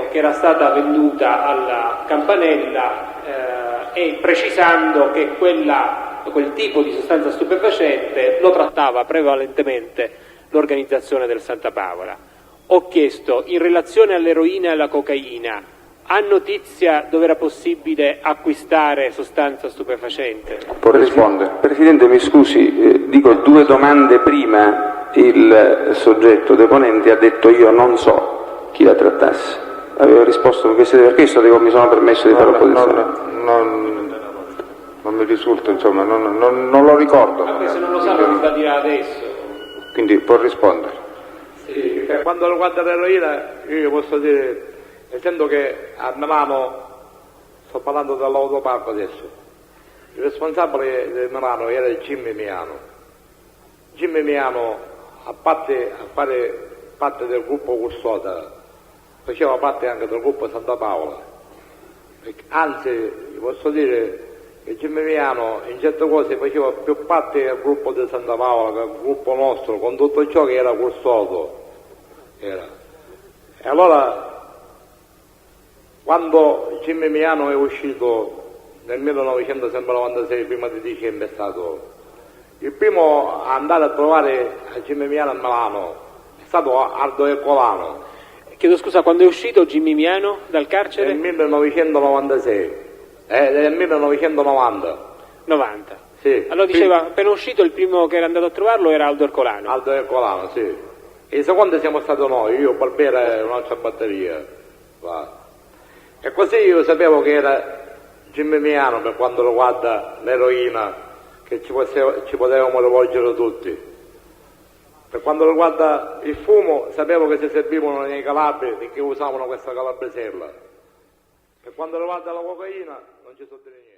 che era stata venduta alla Campanella e precisando che quel tipo di sostanza stupefacente lo trattava prevalentemente l'organizzazione del Santa Paola. Ho chiesto, in relazione all'eroina e alla cocaina, ha notizia dove era possibile acquistare sostanza stupefacente? Può rispondere. Presidente, mi scusi, dico 2 domande prima il soggetto deponente ha detto io non so chi la trattasse. Avevo risposto per questo mi sono permesso di fare opposizione. Non mi risulta, insomma, non lo ricordo. Anche se non lo sa lo ribadirà adesso. Quindi può rispondere. Sì, per quanto riguarda l'eroina, io posso dire, essendo che a Milano, sto parlando dell'autoparco adesso, il responsabile di Milano era il Jimmy Miano. Jimmy Miano, a fare parte del gruppo Custodia, faceva parte anche del gruppo Santa Paola. Anzi, posso dire che Jimmy Miano in certe cose faceva più parte del gruppo di Santa Paola che del gruppo nostro, con tutto ciò che era Custodio. E allora, quando Jimmy Miano è uscito nel 1996, prima di dicembre, è stato il primo a andare a trovare a Jimmy Miano a Milano, è stato Aldo Ercolano. Chiedo scusa, quando è uscito Jimmy Miano dal carcere? Nel 1996. Nel 1990. 90. Sì. Allora diceva, appena uscito il primo che era andato a trovarlo era Aldo Ercolano. Aldo Ercolano, sì. E il secondo siamo stati noi, io, Barbera e un'altra batteria. Va. E così io sapevo che era Jimmy Miano per quanto riguarda l'eroina, che ci potevamo rivolgere tutti. Per quanto riguarda il fumo, sapevo che si servivano nei calabri perché usavano questa calabresella. Per quanto riguarda la cocaina, non ci so dire niente.